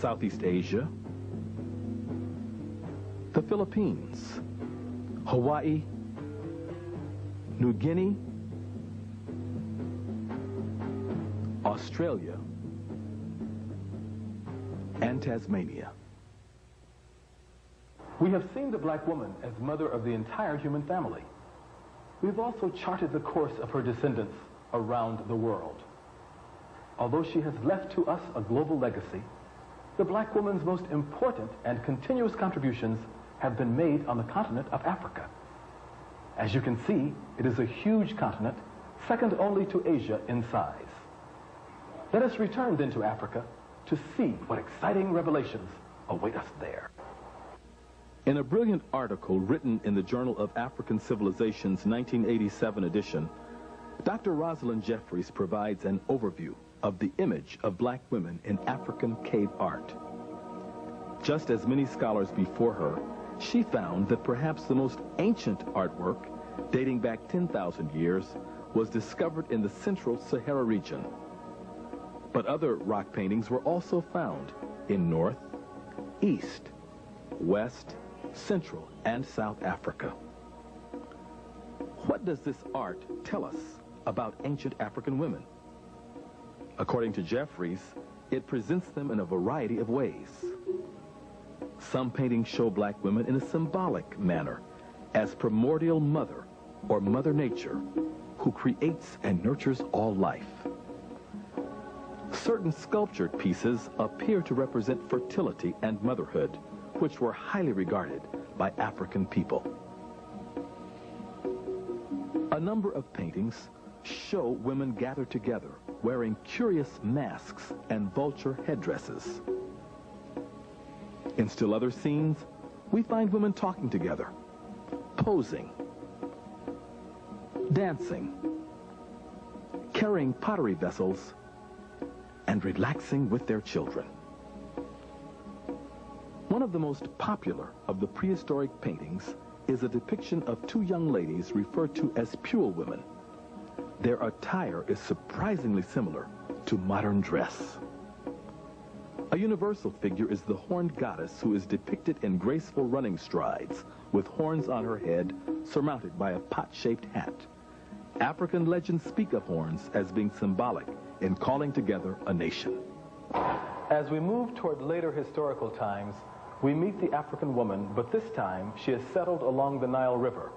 Southeast Asia, the Philippines, Hawaii, New Guinea, Australia, and Tasmania. We have seen the black woman as mother of the entire human family. We've also charted the course of her descendants around the world. Although she has left to us a global legacy, the black woman's most important and continuous contributions have been made on the continent of Africa. As you can see, it is a huge continent, second only to Asia in size. Let us return then to Africa to see what exciting revelations await us there. In a brilliant article written in the Journal of African Civilization's 1987 edition, Dr. Rosalind Jeffries provides an overview of the image of black women in African cave art. Just as many scholars before her, she found that perhaps the most ancient artwork, dating back 10,000 years, was discovered in the central Sahara region. But other rock paintings were also found in North, East, West, Central, and South Africa. What does this art tell us about ancient African women? According to Jeffries, it presents them in a variety of ways. Some paintings show black women in a symbolic manner, as primordial mother or Mother Nature, who creates and nurtures all life. Certain sculptured pieces appear to represent fertility and motherhood, which were highly regarded by African people. A number of paintings show women gathered together, wearing curious masks and vulture headdresses. In still other scenes, we find women talking together, posing, dancing, carrying pottery vessels, and relaxing with their children. One of the most popular of the prehistoric paintings is a depiction of two young ladies referred to as Pule women. Their attire is surprisingly similar to modern dress. A universal figure is the horned goddess, who is depicted in graceful running strides with horns on her head surmounted by a pot-shaped hat. African legends speak of horns as being symbolic in calling together a nation. As we move toward later historical times, we meet the African woman, but this time she is settled along the Nile River.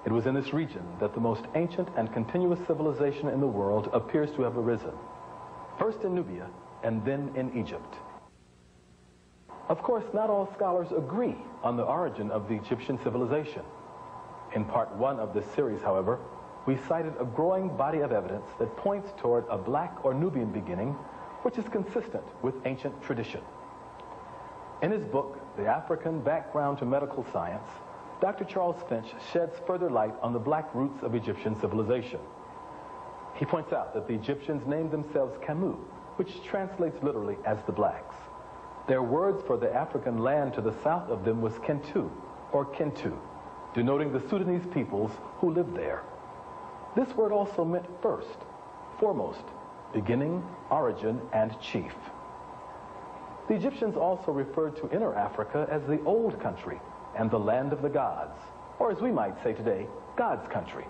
It was in this region that the most ancient and continuous civilization in the world appears to have arisen, first in Nubia and then in Egypt. Of course, not all scholars agree on the origin of the Egyptian civilization. In part 1 of this series, however, we cited a growing body of evidence that points toward a black or Nubian beginning, which is consistent with ancient tradition. In his book, The African Background to Medical Science, Dr. Charles Finch sheds further light on the black roots of Egyptian civilization. He points out that the Egyptians named themselves Kamu, which translates literally as the blacks. Their words for the African land to the south of them was Kentu, or Kentu, denoting the Sudanese peoples who lived there. This word also meant first, foremost, beginning, origin, and chief. The Egyptians also referred to Inner Africa as the Old Country and the land of the gods, or as we might say today, God's country.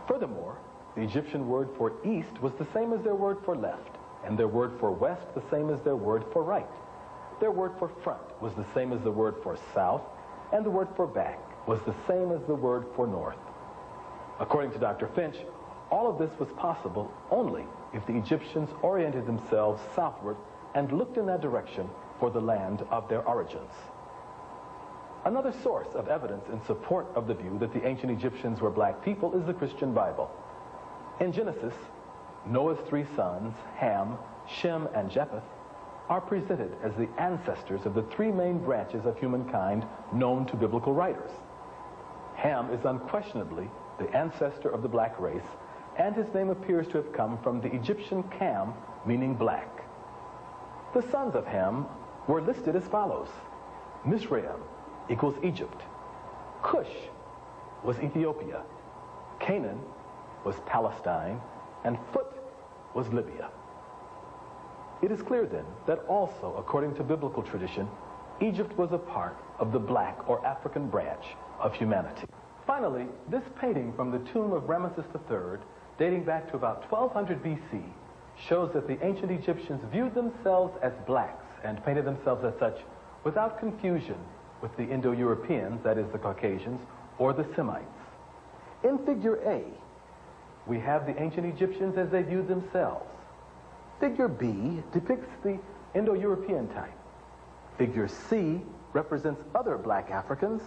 Furthermore, the Egyptian word for east was the same as their word for left, and their word for west the same as their word for right. Their word for front was the same as the word for south, and the word for back was the same as the word for north. According to Dr. Finch, all of this was possible only if the Egyptians oriented themselves southward and looked in that direction for the land of their origins. Another source of evidence in support of the view that the ancient Egyptians were black people is the Christian Bible. In Genesis, Noah's 3 sons, Ham, Shem, and Japheth, are presented as the ancestors of the 3 main branches of humankind known to biblical writers. Ham is unquestionably the ancestor of the black race, and his name appears to have come from the Egyptian Kam, meaning black. The sons of Ham were listed as follows. Mizraim equals Egypt. Cush was Ethiopia. Canaan was Palestine, and Phut was Libya. It is clear then that also, according to biblical tradition, Egypt was a part of the black or African branch of humanity. Finally, this painting from the tomb of Ramesses III, dating back to about 1200 BC, shows that the ancient Egyptians viewed themselves as blacks and painted themselves as such without confusion with the Indo-Europeans, that is the Caucasians, or the Semites. In figure A, we have the ancient Egyptians as they viewed themselves. Figure B depicts the Indo-European type. Figure C represents other black Africans,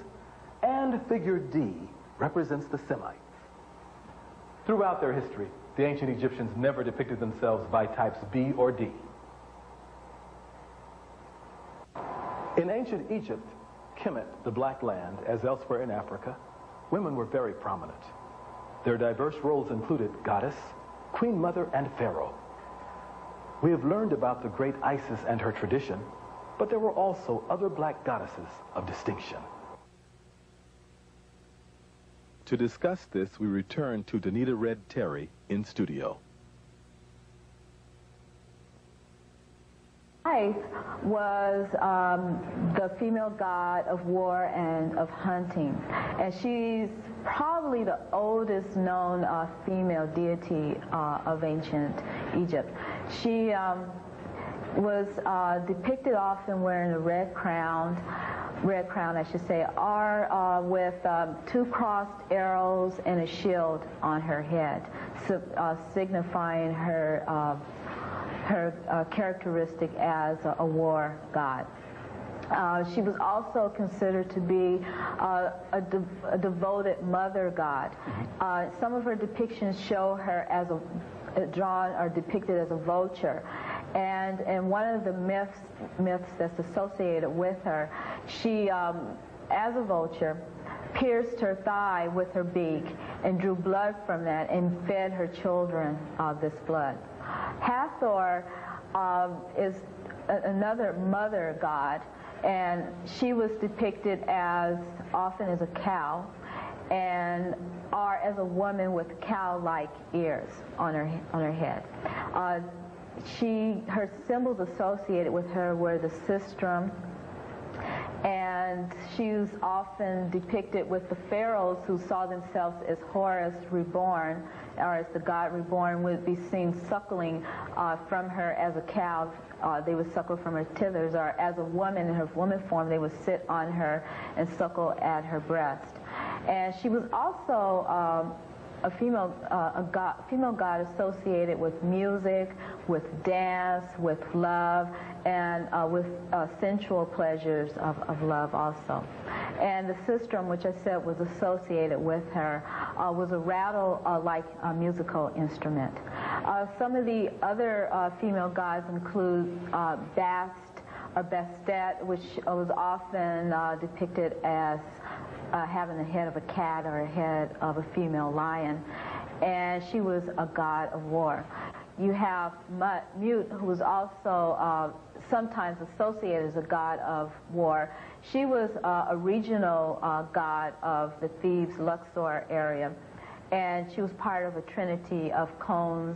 and figure D represents the Semites. Throughout their history, the ancient Egyptians never depicted themselves by types B or D. In ancient Egypt, Kemet, the Black Land, as elsewhere in Africa, women were very prominent. Their diverse roles included goddess, queen mother, and pharaoh. We have learned about the great Isis and her tradition, but there were also other black goddesses of distinction. To discuss this, we return to Danita Red Terry in studio. Isis was the female god of war and of hunting, and she's probably the oldest known female deity of ancient Egypt. She was depicted often wearing a red crown, I should say, or with two crossed arrows and a shield on her head, signifying her characteristic as a war god. She was also considered to be a devoted mother god. Some of her depictions show her as drawn or depicted as a vulture. And one of the myths that's associated with her, she, as a vulture, pierced her thigh with her beak and drew blood from that and fed her children this blood. Hathor is another mother god, and she was depicted as often as a cow or as a woman with cow-like ears on her head. Her symbols associated with her were the sistrum, and she was often depicted with the pharaohs who saw themselves as Horus reborn, or as the god reborn, would be seen suckling from her as a cow. They would suckle from her tethers, or as a woman in her woman form, they would sit on her and suckle at her breast. And she was also a female god associated with music, with dance, with love, and with sensual pleasures of love also. And the sistrum, which I said was associated with her, was a rattle-like musical instrument. Some of the other female gods include Bast or Bastet, which was often depicted as having the head of a cat or a head of a female lion, and she was a god of war. You have Mut, who was also sometimes associated as a god of war. She was a regional god of the Thebes, Luxor area, and she was part of a trinity of Khons,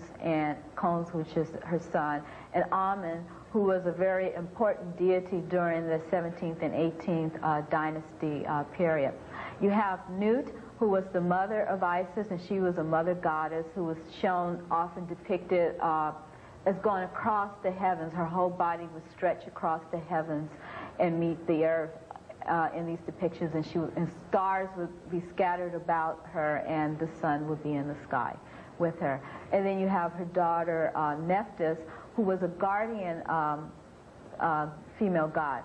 which is her son, and Amun, who was a very important deity during the 17th and 18th dynasty period. You have Nut, who was the mother of Isis, and she was a mother goddess who was shown, often depicted as going across the heavens. Her whole body would stretch across the heavens and meet the earth in these depictions, and stars would be scattered about her, and the sun would be in the sky with her. And then you have her daughter Nephthys, who was a guardian female god.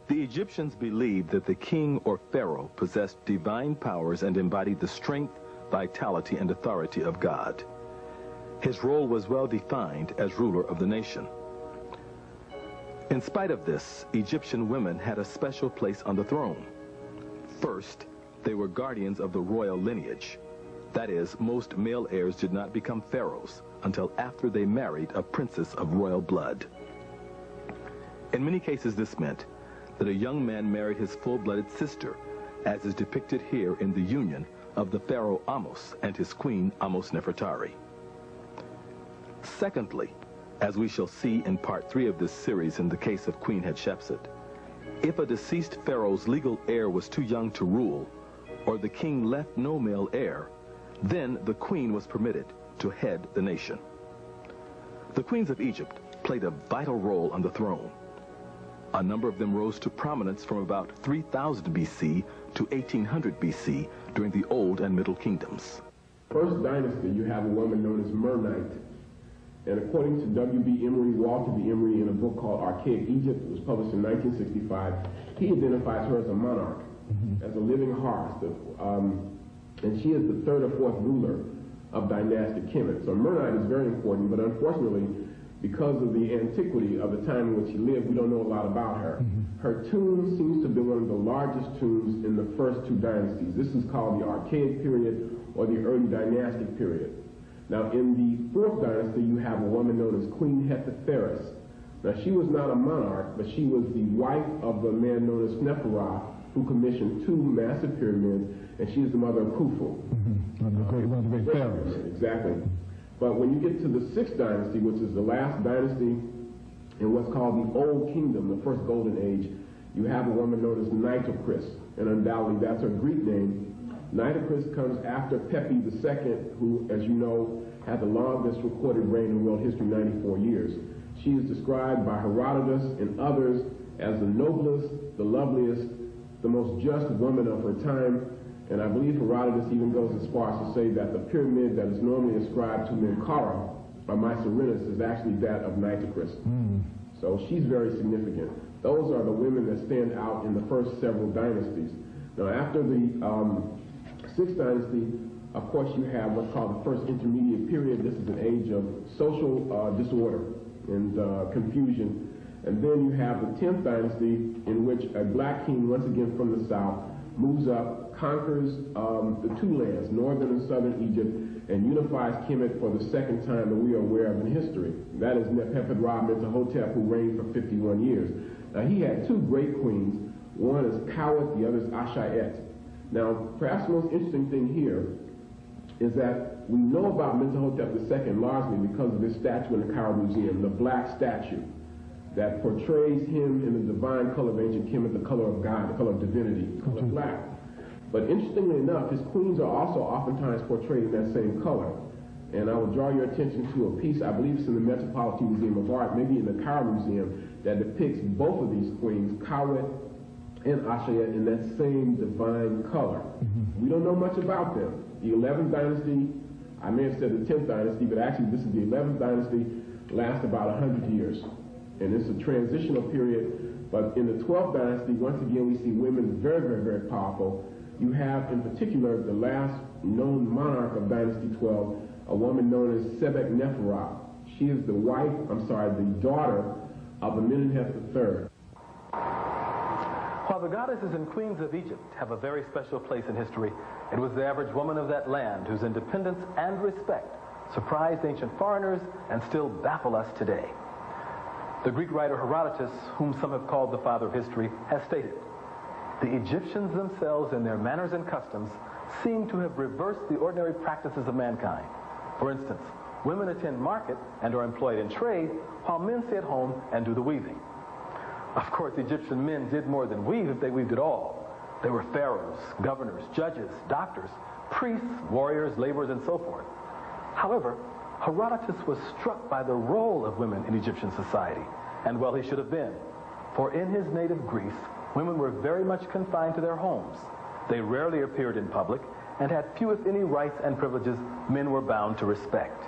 The Egyptians believed that the king or pharaoh possessed divine powers and embodied the strength, vitality, and authority of God. His role was well defined as ruler of the nation. In spite of this, Egyptian women had a special place on the throne. First, they were guardians of the royal lineage. That is, most male heirs did not become pharaohs until after they married a princess of royal blood. In many cases, this meant that a young man married his full-blooded sister, as is depicted here in the union of the pharaoh Ahmose and his queen Ahmose-Nefertari. Secondly, as we shall see in part 3 of this series in the case of Queen Hatshepsut, if a deceased pharaoh's legal heir was too young to rule, or the king left no male heir, then the queen was permitted to head the nation. The queens of Egypt played a vital role on the throne. A number of them rose to prominence from about 3000 BC to 1800 BC during the Old and Middle Kingdoms. First dynasty, you have a woman known as Mernite. And according to W.B. Emery, Walter B. Emery, in a book called Archaic Egypt, it was published in 1965, he identifies her as a monarch. as a living hearth. And she is the third or fourth ruler of dynastic Kemet. So Mernite is very important, but unfortunately, because of the antiquity of the time in which she lived, we don't know a lot about her. Her tomb seems to be one of the largest tombs in the first two dynasties. This is called the Archaic period or the early dynastic period. Now, in the fourth dynasty, you have a woman known as Queen Heru. Now, she was not a monarch, but she was the wife of a man known as Sneferu, who commissioned two massive pyramids, and she is the mother of Khufu. One of the great pharaohs. Exactly. But when you get to the sixth dynasty, which is the last dynasty in what's called the Old Kingdom, the first golden age, you have a woman known as Nitocris, and undoubtedly that's her Greek name. Nitocris comes after Pepi II, who, as you know, had the longest recorded reign in world history, 94 years. She is described by Herodotus and others as the noblest, the loveliest, the most just woman of her time, and I believe Herodotus even goes as far as to say that the pyramid that is normally ascribed to Menkaura by Mycerinus is actually that of Nitocris. So she's very significant. Those are the women that stand out in the first several dynasties. Now after the sixth dynasty, of course you have what's called the first intermediate period. This is an age of social disorder and confusion. And then you have the 10th dynasty, in which a black king, once again from the south, moves up, conquers the two lands, northern and southern Egypt, and unifies Kemet for the second time that we are aware of in history. That is Nefertiti-Mentuhotep, who reigned for 51 years. Now he had two great queens. One is Kawet, the other is Ashayet. Now, perhaps the most interesting thing here is that we know about Mentuhotep II largely because of this statue in the Cairo Museum, the black statue that portrays him in the divine color of ancient Kemet, the color of God, the color of divinity, the color black. But interestingly enough, his queens are also oftentimes portrayed in that same color. And I will draw your attention to a piece, I believe it's in the Metropolitan Museum of Art, maybe in the Cairo Museum, that depicts both of these queens, Kawet and Ashayet, in that same divine color. We don't know much about them. The 11th dynasty, I may have said the 10th dynasty, but actually this is the 11th dynasty, lasts about 100 years. And it's a transitional period, but in the 12th dynasty, once again, we see women very, very, very powerful. You have, in particular, the last known monarch of Dynasty 12, a woman known as Sebek-Neferu. She is the daughter of Amenemhotep III. While the goddesses and queens of Egypt have a very special place in history, it was the average woman of that land whose independence and respect surprised ancient foreigners and still baffle us today. The Greek writer Herodotus, whom some have called the father of history, has stated, "The Egyptians themselves in their manners and customs seem to have reversed the ordinary practices of mankind. For instance, women attend market and are employed in trade, while men stay at home and do the weaving." Of course, Egyptian men did more than weave if they weaved at all. They were pharaohs, governors, judges, doctors, priests, warriors, laborers, and so forth. However, Herodotus was struck by the role of women in Egyptian society, and well he should have been. For in his native Greece, women were very much confined to their homes. They rarely appeared in public and had few if any rights and privileges men were bound to respect.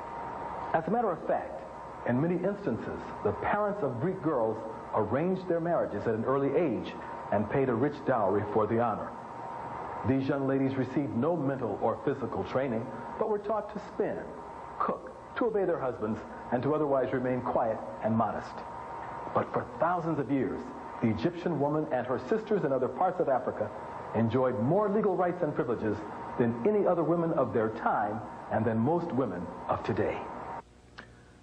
As a matter of fact, in many instances, the parents of Greek girls arranged their marriages at an early age and paid a rich dowry for the honor. These young ladies received no mental or physical training, but were taught to spin, cook, to obey their husbands, and to otherwise remain quiet and modest. But for thousands of years, the Egyptian woman and her sisters in other parts of Africa enjoyed more legal rights and privileges than any other women of their time and than most women of today.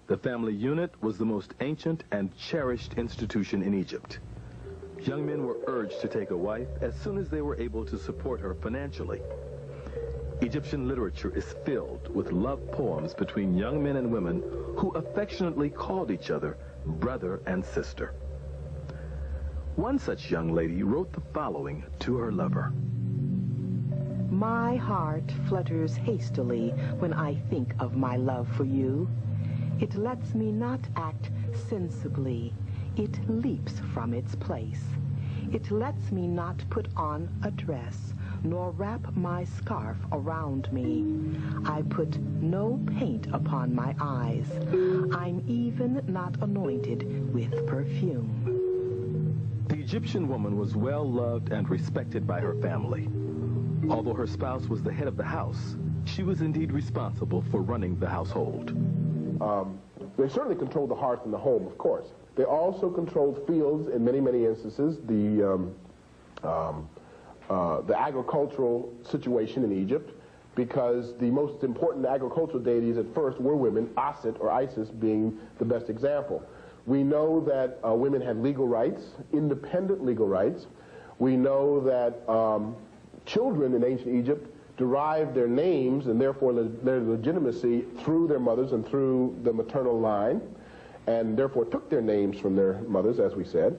The family unit was the most ancient and cherished institution in Egypt. Young men were urged to take a wife as soon as they were able to support her financially. Egyptian literature is filled with love poems between young men and women who affectionately called each other brother and sister. One such young lady wrote the following to her lover. My heart flutters hastily when I think of my love for you. It lets me not act sensibly. It leaps from its place. It lets me not put on a dress, nor wrap my scarf around me. I put no paint upon my eyes. I'm even not anointed with perfume. The Egyptian woman was well loved and respected by her family. Although her spouse was the head of the house, she was indeed responsible for running the household. They certainly controlled the hearth and the home, of course. They also controlled fields in many, many instances. The agricultural situation in Egypt, because the most important agricultural deities at first were women, Aset or Isis being the best example. We know that women had legal rights, independent legal rights. We know that children in ancient Egypt derived their names and therefore their legitimacy through their mothers and through the maternal line, and therefore took their names from their mothers, as we said.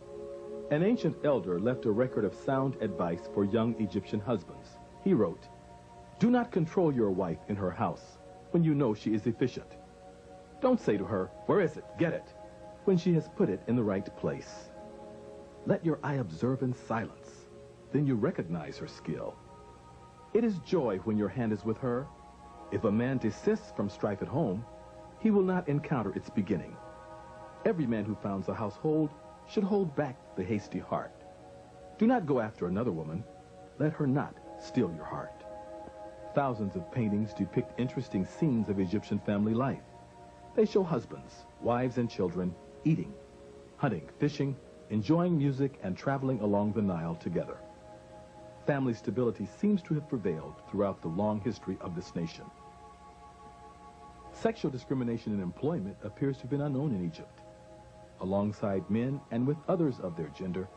An ancient elder left a record of sound advice for young Egyptian husbands. He wrote, "Do not control your wife in her house when you know she is efficient. Don't say to her, 'Where is it? Get it,' when she has put it in the right place. Let your eye observe in silence. Then you recognize her skill. It is joy when your hand is with her. If a man desists from strife at home, he will not encounter its beginning. Every man who founds a household should hold back the hasty heart. Do not go after another woman. Let her not steal your heart." Thousands of paintings depict interesting scenes of Egyptian family life. They show husbands, wives, and children eating, hunting, fishing, enjoying music, and traveling along the Nile together. Family stability seems to have prevailed throughout the long history of this nation. Sexual discrimination in employment appears to have been unknown in Egypt. Alongside men and with others of their gender,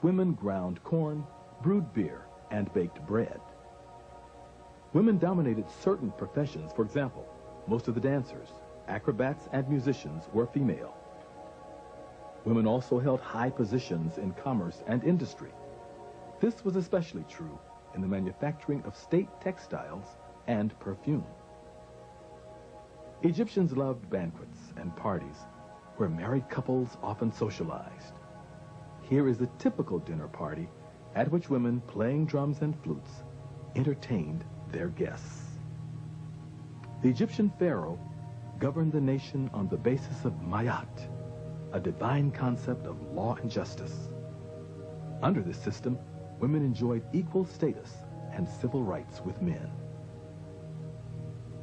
women ground corn, brewed beer, and baked bread. Women dominated certain professions. For example, most of the dancers, acrobats, and musicians were female. Women also held high positions in commerce and industry. This was especially true in the manufacturing of state textiles and perfume. Egyptians loved banquets and parties where married couples often socialized. Here is a typical dinner party at which women playing drums and flutes entertained their guests. The Egyptian pharaoh governed the nation on the basis of mayat, a divine concept of law and justice. Under this system, women enjoyed equal status and civil rights with men.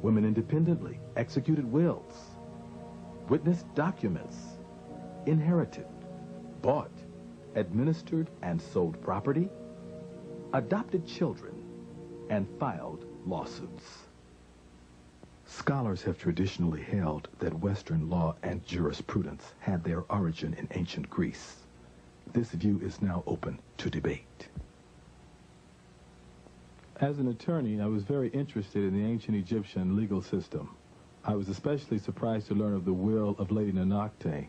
Women independently executed wills, witnessed documents, inherited, bought, administered and sold property, adopted children, and filed lawsuits. Scholars have traditionally held that Western law and jurisprudence had their origin in ancient Greece. This view is now open to debate. As an attorney, I was very interested in the ancient Egyptian legal system. I was especially surprised to learn of the will of Lady Nanakte.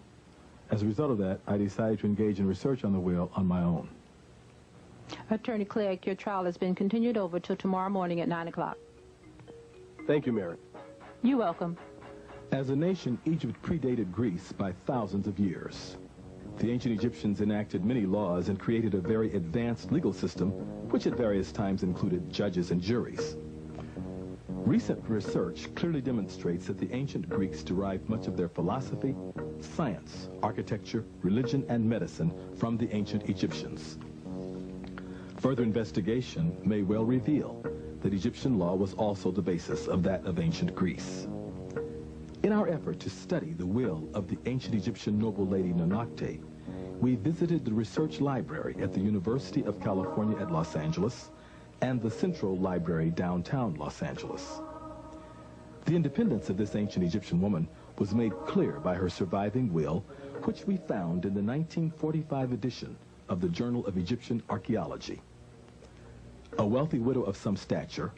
As a result of that, I decided to engage in research on the will on my own. Attorney Clegg, your trial has been continued over till tomorrow morning at 9 o'clock. Thank you, Mary. You're welcome. As a nation, Egypt predated Greece by thousands of years. The ancient Egyptians enacted many laws and created a very advanced legal system, which at various times included judges and juries. Recent research clearly demonstrates that the ancient Greeks derived much of their philosophy, science, architecture, religion, and medicine from the ancient Egyptians. Further investigation may well reveal that Egyptian law was also the basis of that of ancient Greece. In our effort to study the will of the ancient Egyptian noble lady Nanakte, we visited the research library at the University of California at Los Angeles and the Central Library downtown Los Angeles. The independence of this ancient Egyptian woman was made clear by her surviving will, which we found in the 1945 edition of the Journal of Egyptian Archaeology. A wealthy widow of some stature,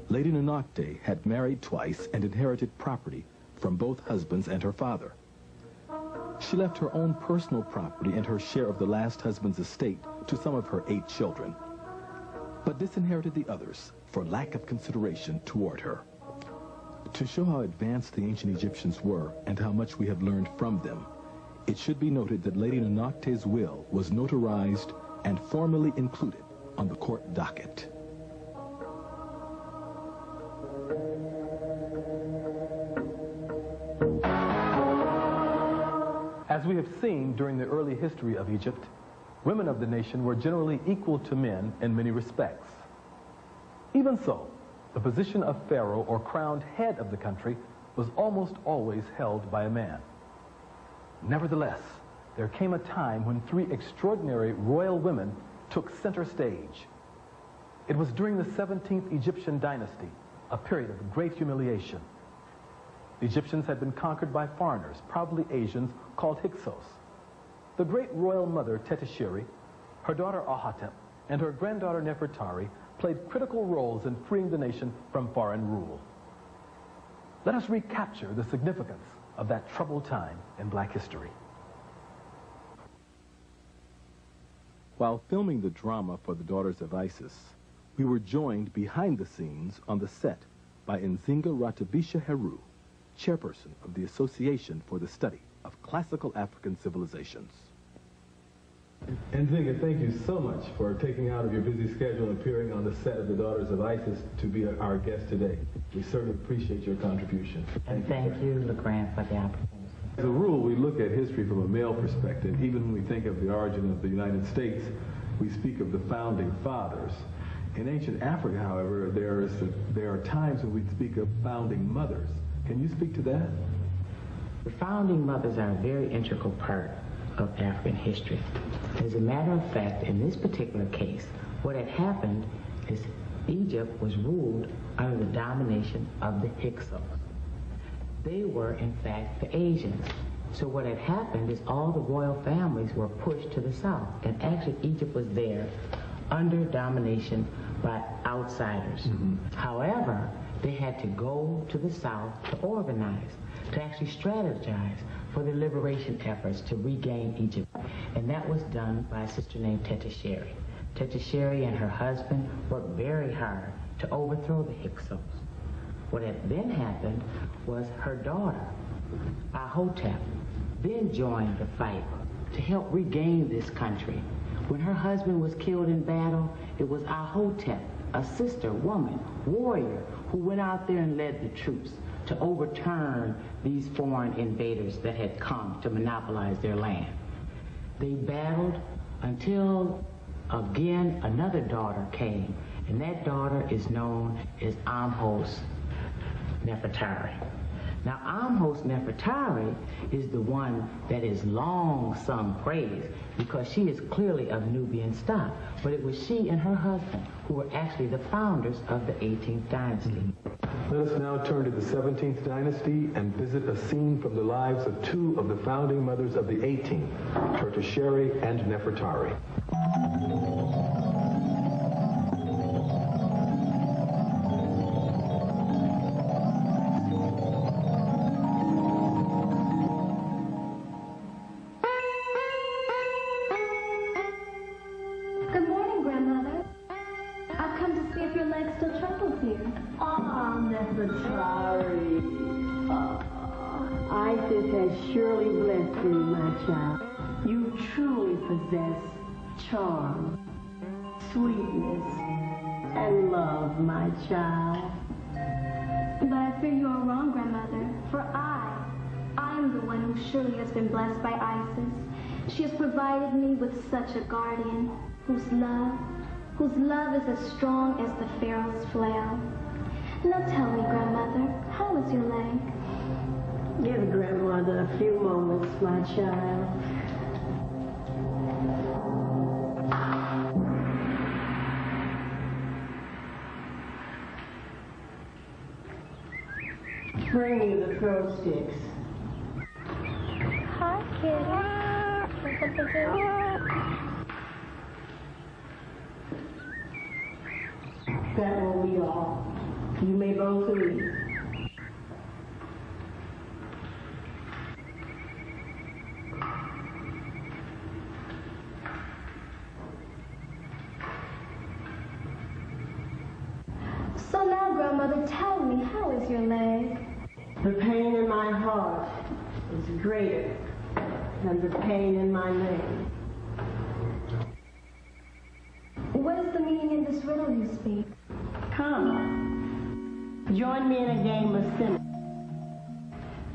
Lady Nanakte had married twice and inherited property from both husbands and her father. She left her own personal property and her share of the last husband's estate to some of her 8 children, but disinherited the others for lack of consideration toward her. To show how advanced the ancient Egyptians were and how much we have learned from them, it should be noted that Lady Nanakte's will was notarized and formally included on the court docket. As we have seen during the early history of Egypt, women of the nation were generally equal to men in many respects. Even so, the position of pharaoh or crowned head of the country was almost always held by a man. Nevertheless, there came a time when three extraordinary royal women took center stage. It was during the 17th Egyptian dynasty, a period of great humiliation. The Egyptians had been conquered by foreigners, probably Asians, called Hyksos. The great royal mother Tetisheri, her daughter Ahotep, and her granddaughter Nefertari played critical roles in freeing the nation from foreign rule. Let us recapture the significance of that troubled time in black history. While filming the drama for the Daughters of Isis, we were joined behind the scenes on the set by Nzinga Ratabisha Heru, chairperson of the Association for the Study of Classical African Civilizations. Nzinga, thank you so much for taking out of your busy schedule and appearing on the set of the Daughters of Isis to be our guest today. We certainly appreciate your contribution. And thank you, LeGrand, for the opportunity. As a rule, we look at history from a male perspective. Even when we think of the origin of the United States, we speak of the founding fathers. In ancient Africa, however, there are times when we speak of founding mothers. Can you speak to that? The founding mothers are a very integral part of African history. As a matter of fact, in this particular case, what had happened is Egypt was ruled under the domination of the Hyksos. They were, in fact, the Asians. So what had happened is all the royal families were pushed to the south, and actually Egypt was there under domination by outsiders. However, they had to go to the south to organize, to actually strategize for the liberation efforts to regain Egypt. And that was done by a sister named Tetisheri. Tetisheri and her husband worked very hard to overthrow the Hyksos. What had then happened was her daughter, Ahotep, then joined the fight to help regain this country. When her husband was killed in battle, it was Ahotep, a sister, woman, warrior, who went out there and led the troops to overturn these foreign invaders that had come to monopolize their land. They battled until, again, another daughter came, and that daughter is known as Amhos Nefertari. Now, Amhos Nefertari is the one that is long sung praise because she is clearly of Nubian stock, but it was she and her husband who were actually the founders of the 18th dynasty. Let us now turn to the 17th dynasty and visit a scene from the lives of two of the founding mothers of the 18th, Tertisheri and Nefertari. Good morning, Grandmother. I've come to see if your leg still trembles here. Nefertari. Isis has surely blessed thee, my child. You truly possess charm, sweetness, and love, my child. But I fear you are wrong, Grandmother, for I am the one who surely has been blessed by Isis. She has provided me with such a guardian whose love is as strong as the Pharaoh's flail. Now tell me, Grandmother, how is your leg? Give Grandmother a few moments, my child. Bring you the throw sticks. Hi, kitty. That will be all. You may both leave. So now, Grandmother, tell me, how is your leg? The pain in my heart is greater than the pain in my leg. What is the meaning in this riddle you speak? Come, join me in a game of cynics,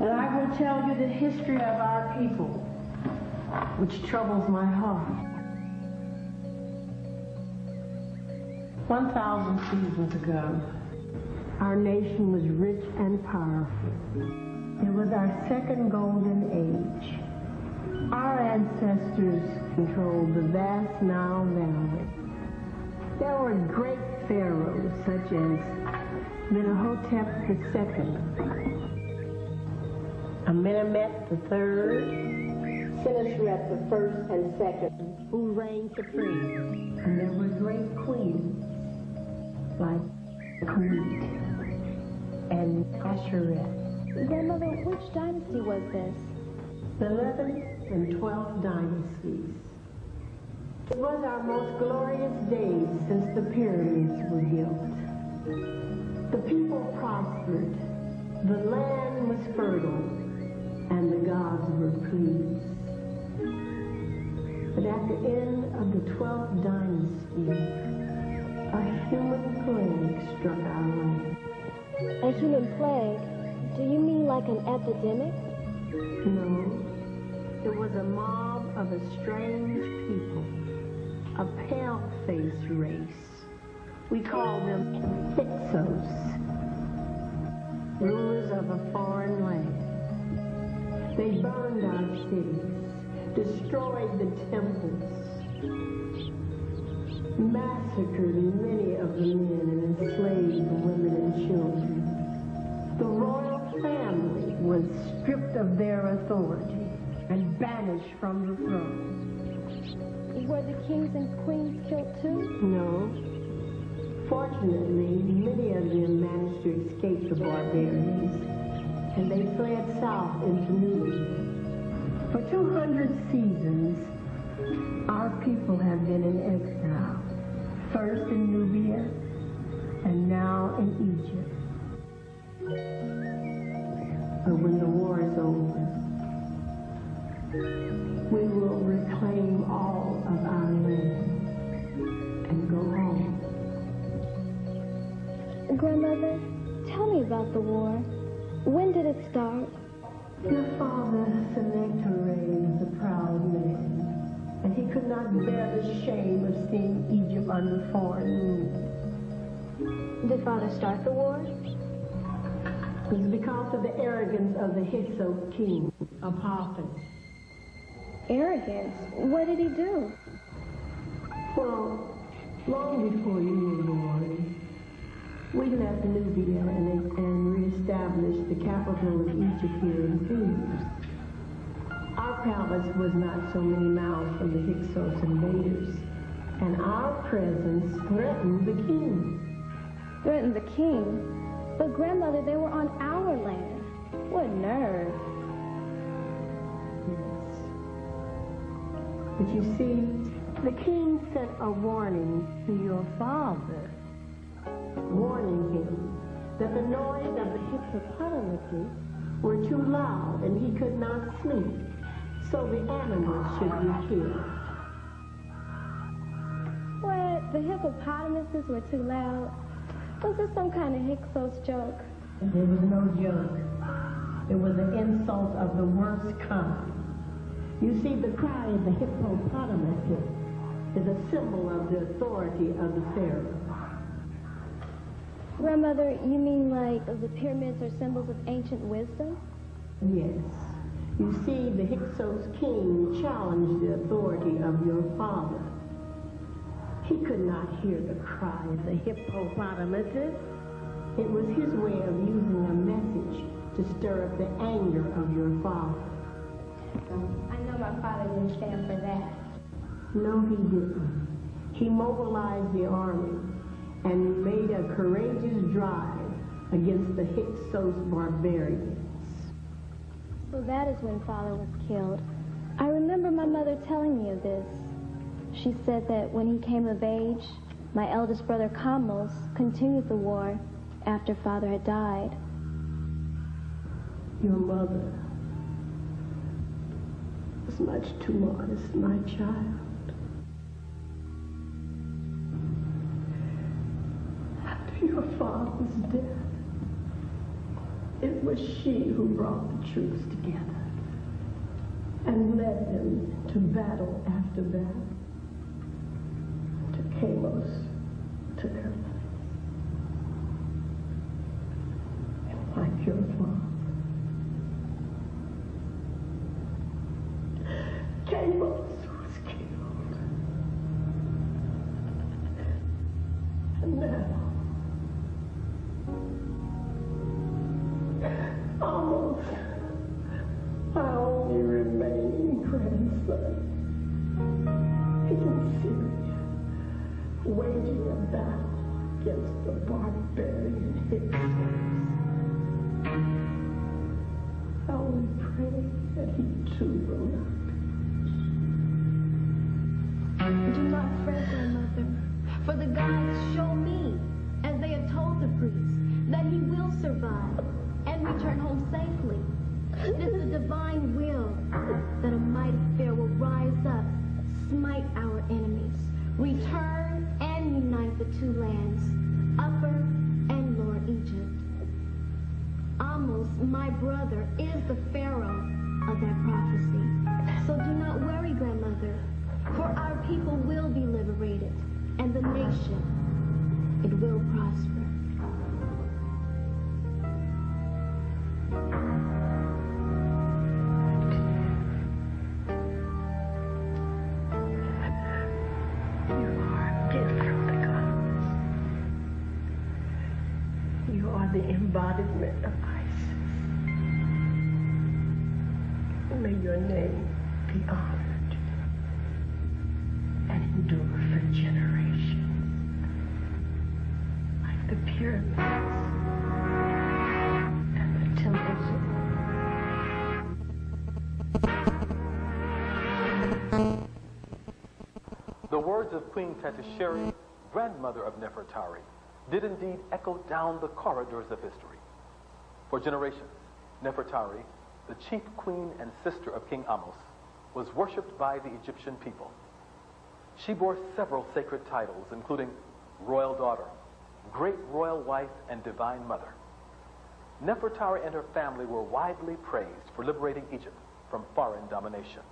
and I will tell you the history of our people, which troubles my heart. 1,000 seasons ago, our nation was rich and powerful. It was our second golden age. Our ancestors controlled the vast Nile Valley. There were great pharaohs such as Menahotep II, Amenemhet III, Senusret I and II, who reigned supreme. And there were great queens like Khmut and Asheret. Grandmother, which dynasty was this? The 11th and 12th dynasties. It was our most glorious days since the pyramids were built. The people prospered, the land was fertile, and the gods were pleased. But at the end of the 12th dynasty, a human plague struck our land. A human plague? Do you mean like an epidemic? No. It was a mob of a strange people, a pale-faced race. We call them Hyksos, rulers of a foreign land. They burned our cities, destroyed the temples, massacred many of the men and enslaved the women and children. The royal family was stripped of their authority and banished from the throne. Were the kings and queens killed too? No. Fortunately, many of them managed to escape the barbarians, and they fled south into Nubia. For 200 seasons, our people have been in exile, first in Nubia, and now in Egypt. But when the war is over, we will reclaim all of our land and go home. Grandmother, tell me about the war. When did it start? Your father, Sennacherib, was a proud man, and he could not bear the shame of seeing Egypt under foreign rule. Did father start the war? It was because of the arrogance of the Hyksos king, Apophis. Arrogance? What did he do? Well, long before you were born, we left Nubia and reestablished the capital of Egypt here in Thebes. Our palace was not so many miles from the Hyksos invaders, and our presence threatened the king. Threatened the king? But grandmother, they were on our land. What nerve. But you see, the king sent a warning to your father, warning him that the noise of the hippopotamuses were too loud and he could not sleep, so the animals should be killed. What? The hippopotamuses were too loud? Was this some kind of Hyksos joke? There was no joke. It was an insult of the worst kind. You see, the cry of the hippopotamus is a symbol of the authority of the pharaoh. Grandmother, you mean like the pyramids are symbols of ancient wisdom? Yes. You see, the Hyksos king challenged the authority of your father. He could not hear the cry of the hippopotamuses. It was his way of using a message to stir up the anger of your father. I know my father didn't stand for that. No, he didn't. He mobilized the army and made a courageous drive against the Hyksos barbarians. So that is when father was killed. I remember my mother telling me of this. She said that when he came of age, my eldest brother Kamlos continued the war after father had died. Your mother was much too modest, my child. After your father's death, it was she who brought the troops together and led them to battle after battle, to Kamos, to their lives. And like your father, Cable was killed. And now, almost my only remaining grandson is in Syria, waging a battle against the barbarian Hitler. I only pray that he too will not. Do not fret, grandmother, for the gods show me, as they have told the priests, that he will survive and return home safely. It is the divine will that a mighty fair will rise up, smite our enemies, return and unite the two lands, Upper and Lower Egypt. Amos, my brother, is the Pharaoh of that prophecy. So do not worry, grandmother, for our people will be liberated, and the nation, it will prosper. You are a gift from the gods. You are the embodiment of Isis. May your name be honored and endure for generations, like the pyramids and the temples of The words of Queen Tetisheri, grandmother of Nefertari, did indeed echo down the corridors of history. For generations, Nefertari, the chief queen and sister of King Amos, was worshipped by the Egyptian people. She bore several sacred titles, including royal daughter, great royal wife, and divine mother. Nefertari and her family were widely praised for liberating Egypt from foreign domination.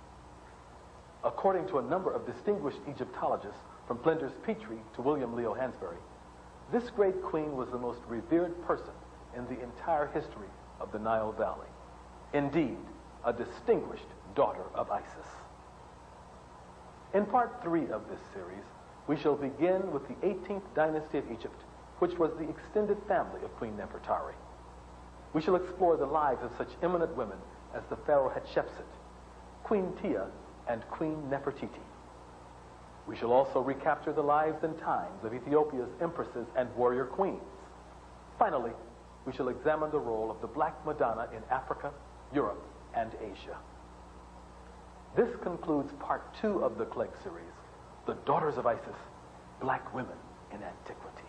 According to a number of distinguished Egyptologists, from Flinders Petrie to William Leo Hansberry, this great queen was the most revered person in the entire history of the Nile Valley. Indeed, a distinguished daughter of Isis. In part 3 of this series, we shall begin with the 18th dynasty of Egypt, which was the extended family of Queen Nefertari. We shall explore the lives of such eminent women as the Pharaoh Hatshepsut, Queen Tia, and Queen Nefertiti. We shall also recapture the lives and times of Ethiopia's empresses and warrior queens. Finally, we shall examine the role of the Black Madonna in Africa, Europe, and Asia. This concludes part 2 of the Clegg series, The Daughters of Isis, Black Women in Antiquity.